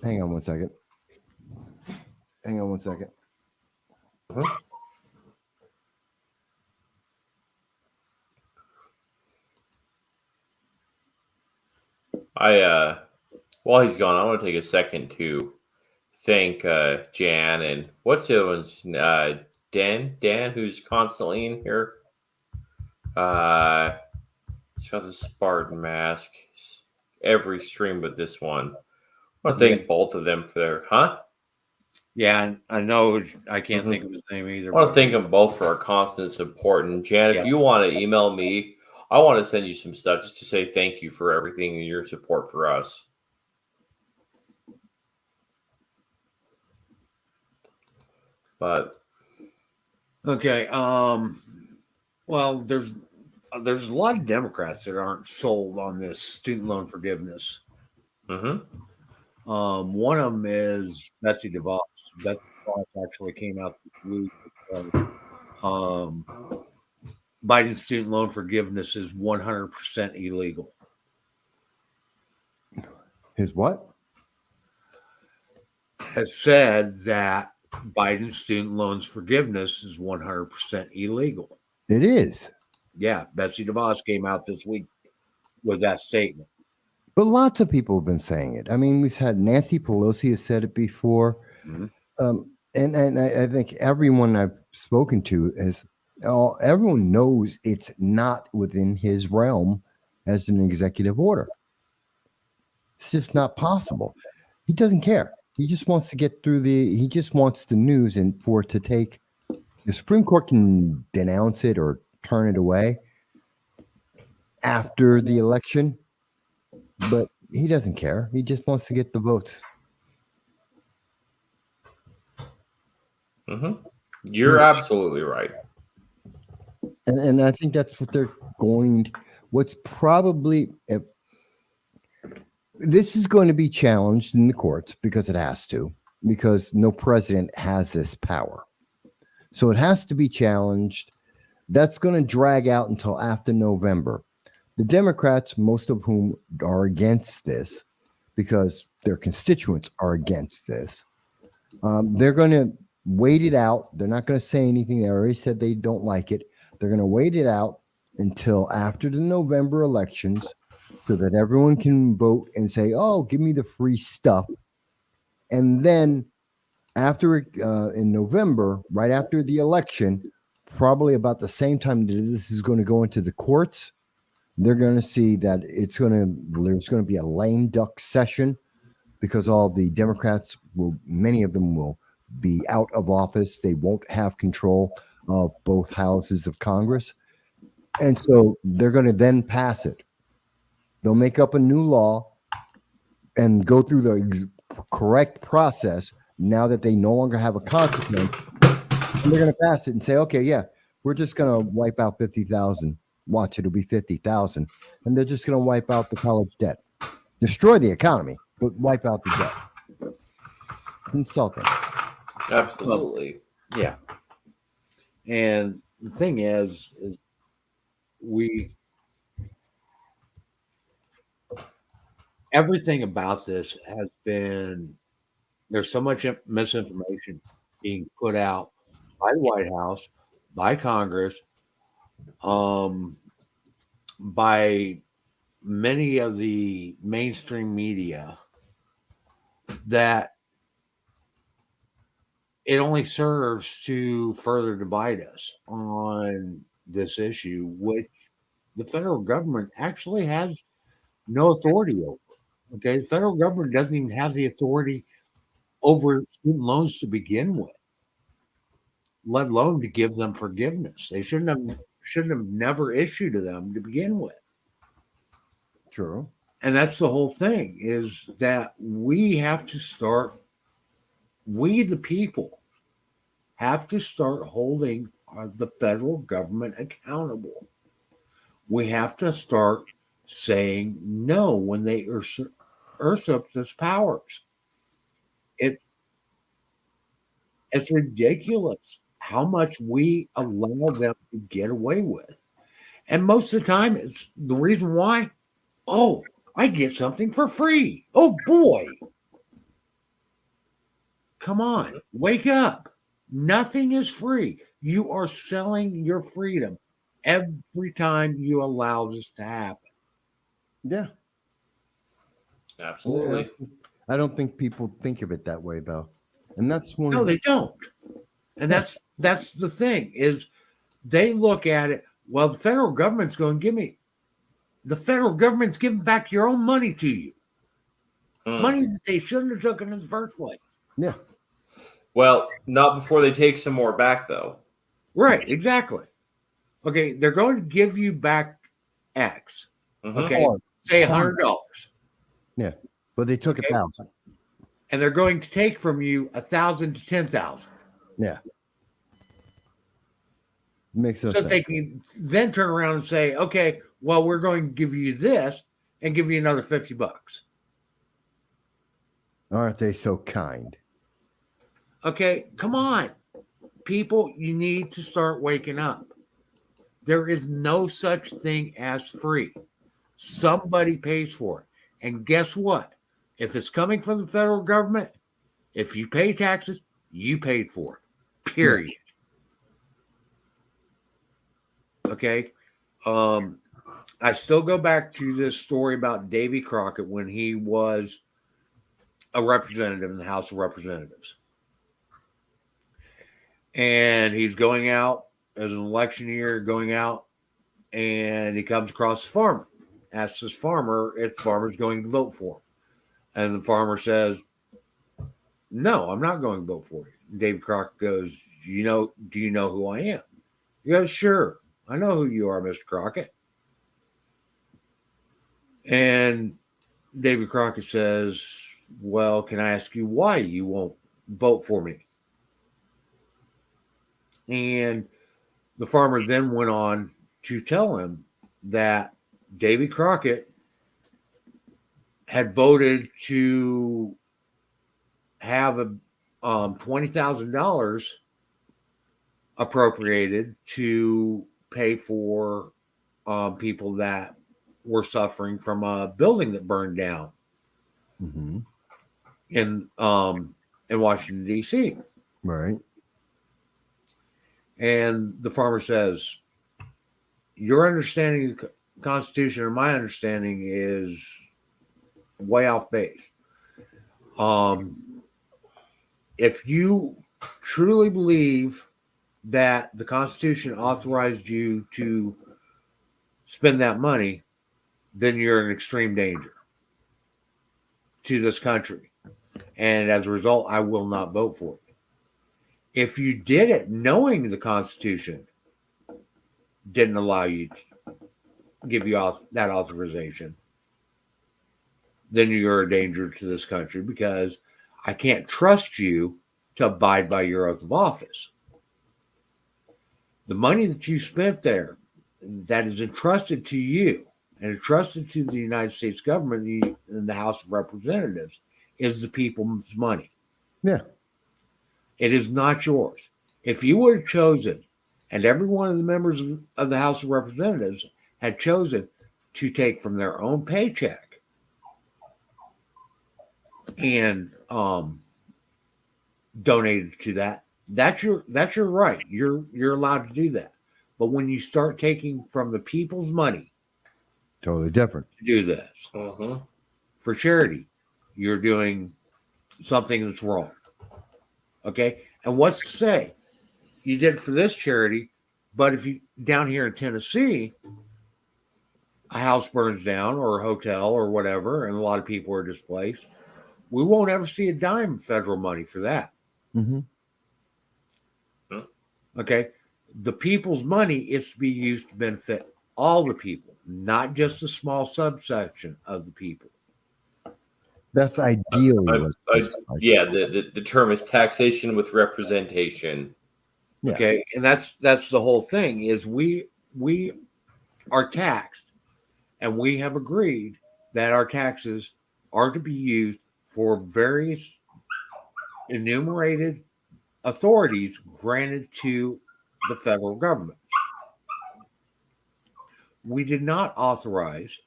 Hang on one second. Mm-hmm. While he's gone, I want to take a second to thank Jan and what's the other one's Dan, who's constantly in here. It's got the Spartan mask every stream but this one. I want to thank both of them for their Yeah, I know. I can't Mhm. think of his name either. I want to thank them both for our constant support. And Jan, if you want to email me, I want to send you some stuff just to say thank you for everything and your support for us. But Okay. Well, there's a lot of Democrats that aren't sold on this student loan forgiveness. One of them is Betsy DeVos. Betsy DeVos actually came out this week. Biden's student loan forgiveness is 100% illegal. His what? Has said that Biden's student loans forgiveness is 100% illegal. It is. Yeah, Betsy DeVos came out this week with that statement. But lots of people have been saying it. I mean, we've had Nancy Pelosi has said it before. And I think everyone I've spoken to is everyone knows it's not within his realm as an executive order. It's just not possible. He doesn't care. He just wants to get through he just wants the news and for it to take the Supreme Court can denounce it or turn it away after the election, but he doesn't care. He just wants to get the votes. You're absolutely right. And I think that's what they're going. What's probably this is going to be challenged in the courts because it has to, because no president has this power. So it has to be challenged. That's going to drag out until after November. The Democrats, most of whom are against this because their constituents are against this, they're going to wait it out. They're not going to say anything. They already said they don't like it. They're going to wait it out until after the November elections so that everyone can vote and say, oh, give me the free stuff. And then after in November, right after the election, probably about the same time that this is going to go into the courts, they're going to see that there's going to be a lame duck session because all the Democrats many of them will be out of office. They won't have control of both houses of Congress. And so they're going to then pass it. They'll make up a new law and go through the correct process now that they no longer have a consequence. And they're going to pass it and say, okay, yeah, we're just going to wipe out 50,000. Watch, it'll be 50,000. And they're just going to wipe out the college debt. Destroy the economy, but wipe out the debt. It's insulting. Absolutely. Yeah. And the thing is everything about this has been, there's so much misinformation being put out by the White House, by Congress, by many of the mainstream media that it only serves to further divide us on this issue, which the federal government actually has no authority over. Okay, the federal government doesn't even have the authority over student loans to begin with, let alone to give them forgiveness. They shouldn't have never issued to them to begin with. True. And that's the whole thing, is that we the people have to start holding the federal government accountable. We have to start saying no when they usurp those powers. It's ridiculous how much we allow them to get away with. And most of the time, it's the reason why, oh, I get something for free. Oh, boy. Come on, wake up. Nothing is free. You are selling your freedom every time you allow this to happen. Yeah. Absolutely. I don't think people think of it that way, though, and that's one. No, they don't. And that's the thing is they look at it. Well, the federal government's going to give me. The federal government's giving back your own money to you, money that they shouldn't have taken in the first place. Yeah. Well, not before they take some more back, though. Right, exactly. Okay, they're going to give you back X. Okay, say $100. Yeah, but they took 1,000, and they're going to take from you 1,000 to 10,000. Yeah, makes no So sense. they can then turn around and say, "Okay, well, we're going to give you this and give you another $50." Aren't they so kind? Okay, come on, people, you need to start waking up. There is no such thing as free. Somebody pays for it. And guess what? If it's coming from the federal government, if you pay taxes, you paid for it. Period. Yes. Okay. I still go back to this story about Davy Crockett when he was a representative in the House of Representatives. And he's going out as an election year, going out, and he comes across a farmer. Asks this farmer if the farmer's going to vote for him. And the farmer says, "No, I'm not going to vote for you." And David Crockett goes, do you know who I am? He goes, "Sure, I know who you are, Mr. Crockett." And David Crockett says, "Well, can I ask you why you won't vote for me?" And the farmer then went on to tell him that Davy Crockett had voted to have a $20,000 appropriated to pay for people that were suffering from a building that burned down in Washington, D.C. Right. And the farmer says, "Your understanding of the Constitution and my understanding is way off base. If you truly believe that the Constitution authorized you to spend that money, then you're in extreme danger to this country. And as a result, I will not vote for it. If you did it knowing the Constitution didn't allow you to give you that authorization, then you're a danger to this country because I can't trust you to abide by your oath of office. The money that you spent there that is entrusted to you and entrusted to the United States government and the House of Representatives is the people's money. Yeah. It is not yours. If you would have chosen, and every one of the members of the House of Representatives had chosen to take from their own paycheck and donated to that, that's your right. You're allowed to do that. But when you start taking from the people's money, totally different. To do this for charity, you're doing something that's wrong. Okay, and what's to say you did it for this charity, but if you down here in Tennessee, a house burns down or a hotel or whatever, and a lot of people are displaced, we won't ever see a dime of federal money for that. Okay, the people's money is to be used to benefit all the people, not just a small subsection of the people. That's ideally. The term is taxation with representation. Yeah. Okay, and that's the whole thing is we are taxed, and we have agreed that our taxes are to be used for various enumerated authorities granted to the federal government. We did not authorize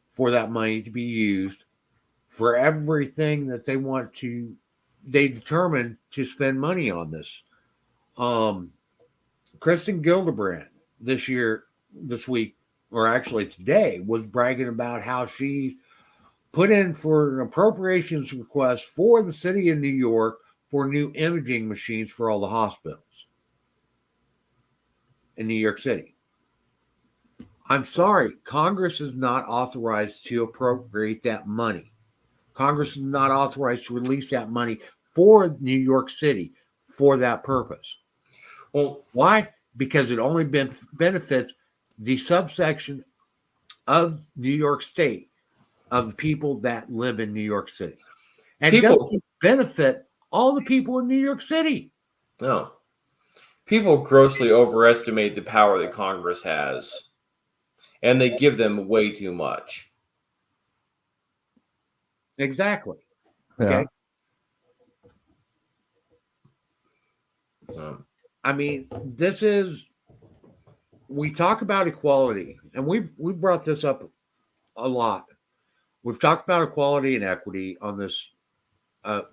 for that money to be used for everything that they determined to spend money on this. Kristen Gillibrand this week, or actually today, was bragging about how she put in for an appropriations request for the city of New York for new imaging machines for all the hospitals in New York City. I'm sorry, Congress is not authorized to appropriate that money. Congress is not authorized to release that money for New York City for that purpose. Well, Why? Because it only benefits the subsection of New York State of the people that live in New York City. And it people, doesn't benefit all the people in New York City. no, people grossly overestimate the power that Congress has, and they give them way too much. Exactly. Yeah. Okay. Um, I mean, we talk about equality, and we've brought this up a lot. We've talked about equality and equity on this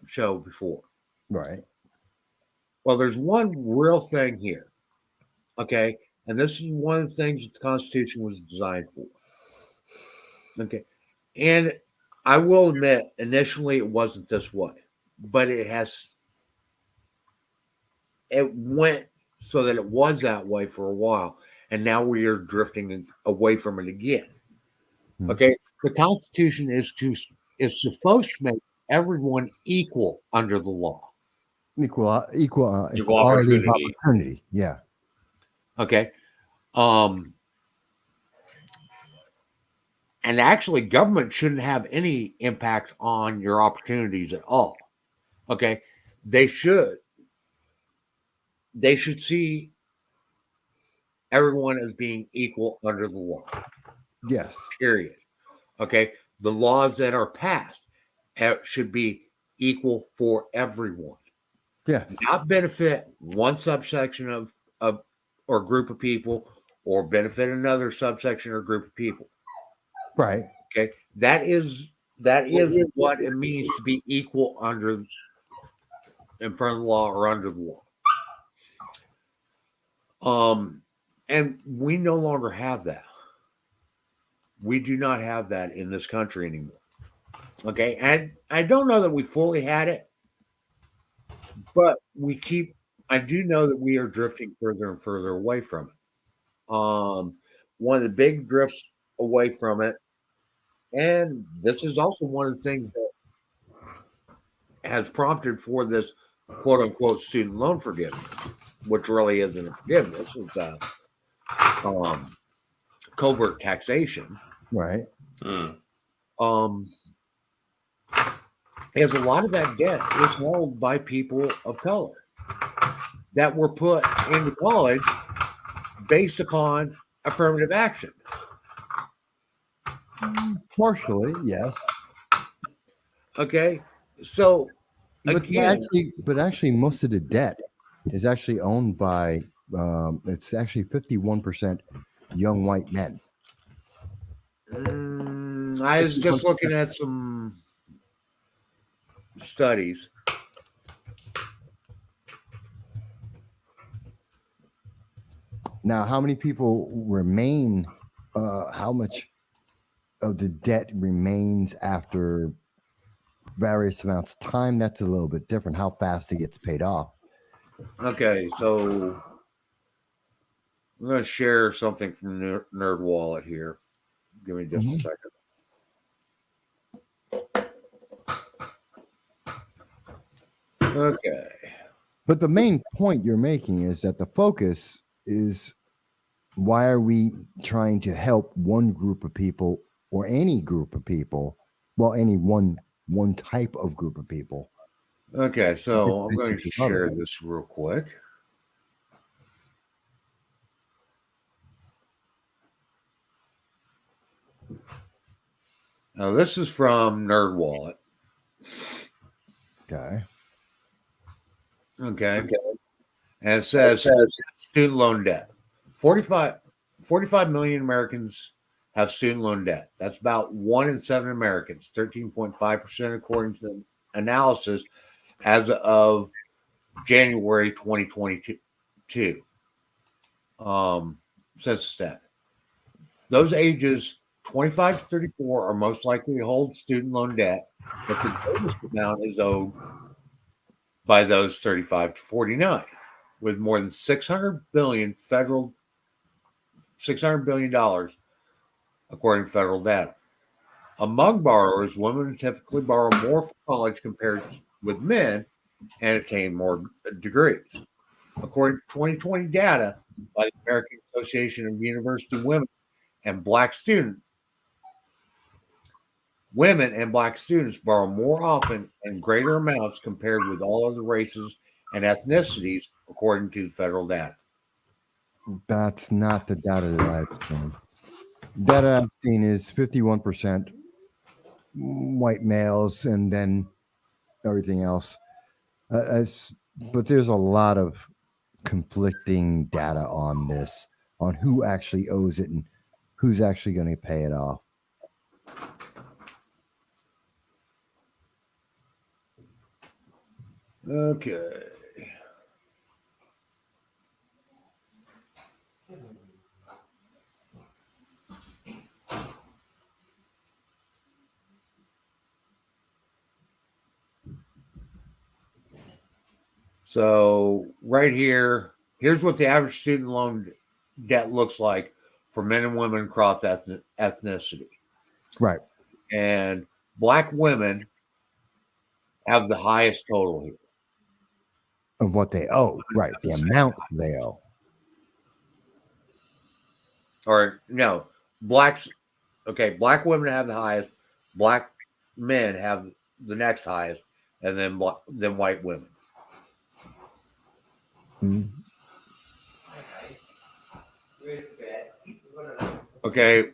show before. Right. Well, there's one real thing here, okay, and this is one of the things that the Constitution was designed for. Okay, and I will admit, initially it wasn't this way, but it went so that it was that way for a while, and now we are drifting away from it again. Hmm. Okay, the Constitution is supposed to make everyone equal under the law. Equality. Equality of opportunity. Yeah. Okay, and actually, government shouldn't have any impact on your opportunities at all. Okay, they should see everyone as being equal under the law. Yes. Period. Okay, the laws that are passed should be equal for everyone, Yes. not benefit one subsection of or group of people, or benefit another subsection or group of people. Right. Okay, that is what it means to be equal in front of the law or under the law. And we no longer have that. We do not have that in this country anymore. Okay, and I don't know that we fully had it, but I do know that we are drifting further and further away from it. One of the big drifts away from it, and this is also one of the things that has prompted for this quote unquote student loan forgiveness, which really isn't a forgiveness, it's covert taxation. Right. Is a lot of that debt is held by people of color that were put into college based upon affirmative action. Partially, yes. Okay, so But again, actually, most of the debt is actually owned by. It's actually 51% young white men. I was just looking at some studies. Now, how many people remain? How much of the debt remains after various amounts of time? That's a little bit different. How fast it gets paid off. Okay, so I'm going to share something from Nerd Wallet here. Give me just a second. Okay. But the main point you're making is that the focus is, why are we trying to help one group of people or any group of people? Well, any one type of group of people. Okay, so I'm going to share this real quick. Now, this is from Nerd Wallet. Okay. And it says student loan debt. 45 million Americans have student loan debt. That's about 1 in 7 Americans, 13.5% according to the analysis as of January 2022. Census stat. Those ages 25 to 34 are most likely to hold student loan debt, but the greatest amount is owed by those 35 to 49, with more than $600 billion according to federal data. Among borrowers, women typically borrow more for college compared with men and attain more degrees. According to 2020 data by the American Association of University Women and Black Students, women and Black students borrow more often and greater amounts compared with all other races and ethnicities, according to federal data. That's not the data that I've seen. Data I've seen is 51% white males and then everything else. But there's a lot of conflicting data on this, on who actually owes it and who's actually going to pay it off. Okay. So right here's what the average student loan debt looks like for men and women across ethnicity. Right. And Black women have the highest total here. Of what they owe. Right. The amount they owe. Or no, Black women have the highest, Black men have the next highest, and then white women. Mhm. Okay.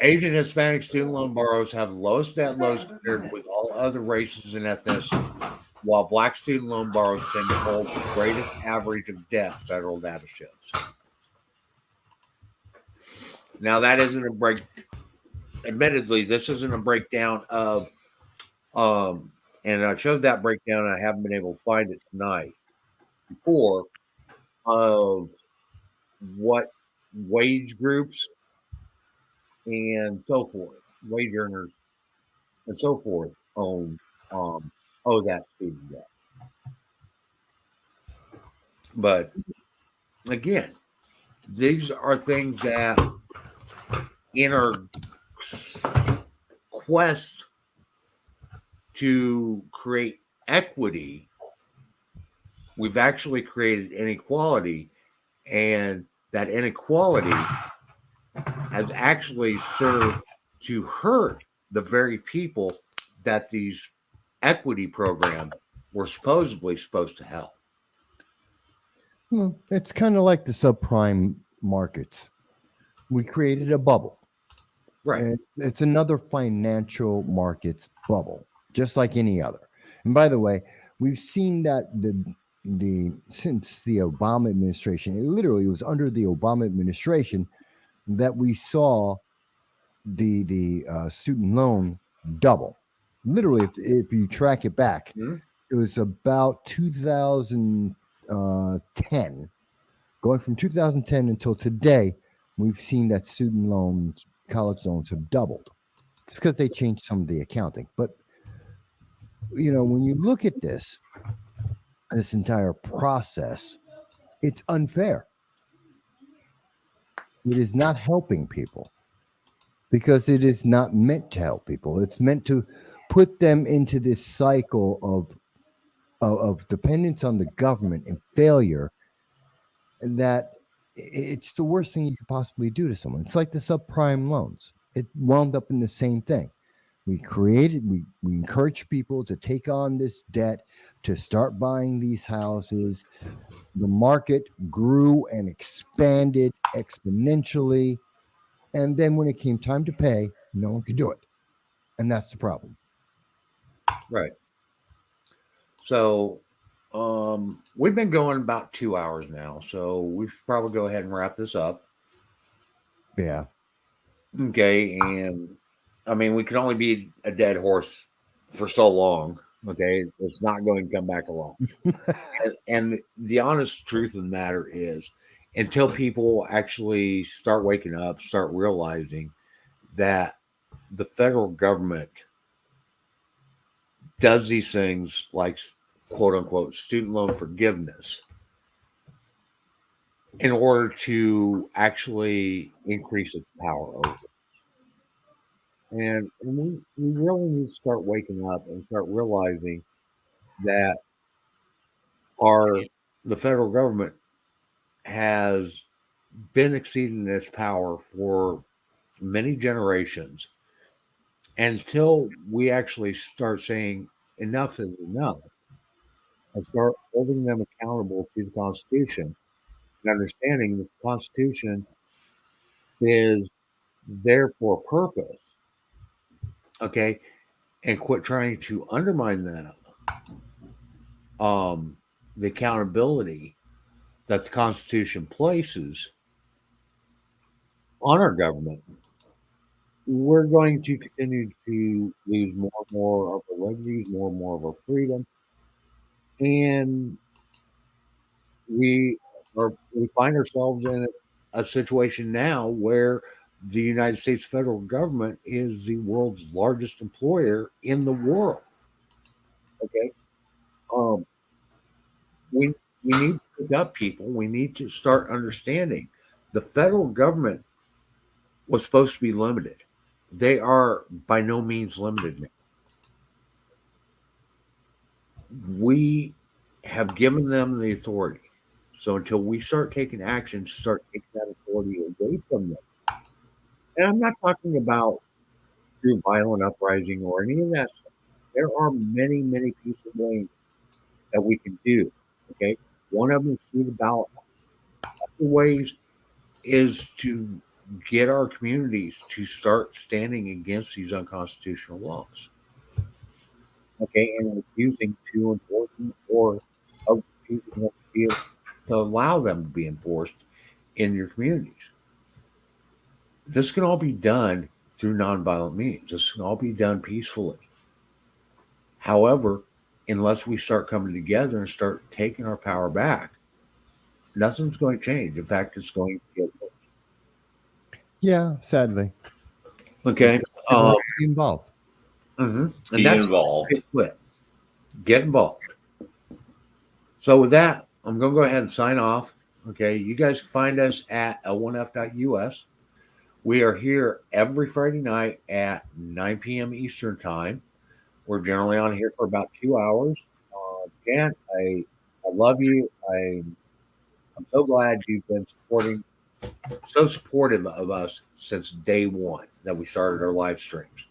Asian Hispanic student loan borrowers have the lowest debt loads compared with all other races and ethnicities, while Black student loan borrowers tend to hold the greatest average of debt, federal data shows. Now, that isn't a break. Admittedly, this isn't a breakdown of, and I showed that breakdown. I haven't been able to find it tonight before, of what wage groups and so forth, wage earners and so forth owe that student debt. But again, these are things that in our quest to create equity, we've actually created inequality, and that inequality has actually served to hurt the very people that these equity programs were supposedly supposed to help. Well, it's kind of like the subprime markets. We created a bubble. Right. It's another financial markets bubble, just like any other. And by the way, we've seen that since the Obama administration, it literally was under the Obama administration that we saw the student loan double. Literally, if you track it back, it was about 2010. Going from 2010 until today, we've seen that student loans, college loans have doubled. It's because they changed some of the accounting. But, when you look at this entire process, it's unfair. It is not helping people because it is not meant to help people. It's meant to put them into this cycle of dependence on the government and failure, that it's the worst thing you could possibly do to someone. It's like the subprime loans. It wound up in the same thing. We encourage people to take on this debt, to start buying these houses. The market grew and expanded exponentially. And then when it came time to pay, no one could do it. And that's the problem. Right. So we've been going about 2 hours now, so we should probably go ahead and wrap this up. Yeah. Okay. And I mean, we can only beat a dead horse for so long. Okay. It's not going to come back along. and the honest truth of the matter is, until people actually start waking up, start realizing that the federal government does these things like quote unquote student loan forgiveness in order to actually increase its power over. And we really need to start waking up and start realizing that our the federal government has been exceeding its power for many generations until we actually start saying enough is enough and start holding them accountable to the Constitution and understanding that the Constitution is there for a purpose, okay, and quit trying to undermine that, the accountability that the Constitution places on our government. We're going to continue to lose more and more of our liberties, more and more of our freedom, and we find ourselves in a situation now where the United States federal government is the world's largest employer in the world. Okay, um, we need to pick up people. We need to start understanding the federal government was supposed to be limited. They are by no means limited now. We have given them the authority. So until we start taking action to start taking that authority away from them, and I'm not talking about through violent uprising or any of that stuff. There are many, many peaceful ways that we can do. Okay. One of them is through the ballot. Other ways is to get our communities to start standing against these unconstitutional laws. Okay, and refusing to enforce them or refusing to allow them to be enforced in your communities. This can all be done through nonviolent means. This can all be done peacefully. However, unless we start coming together and start taking our power back, nothing's going to change. In fact, it's going to get worse. Yeah, sadly. Okay. Everyone should be involved. And Be that's involved. Get involved. So with that, I'm going to go ahead and sign off. Okay. You guys can find us at l1f.us. We are here every Friday night at 9 p.m. Eastern time. We're generally on here for about 2 hours. Dan, I love you. I'm so glad you've been so supportive of us since day one that we started our live streams.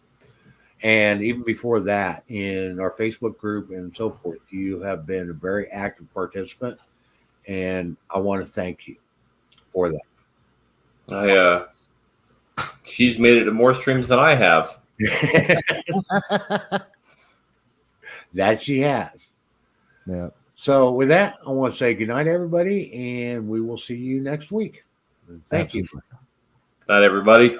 And even before that, in our Facebook group and so forth, you have been a very active participant. And I want to thank you for that. She's made it to more streams than I have. That she has. Yeah. So with that, I want to say good night, everybody, and we will see you next week. Thank you. Not everybody.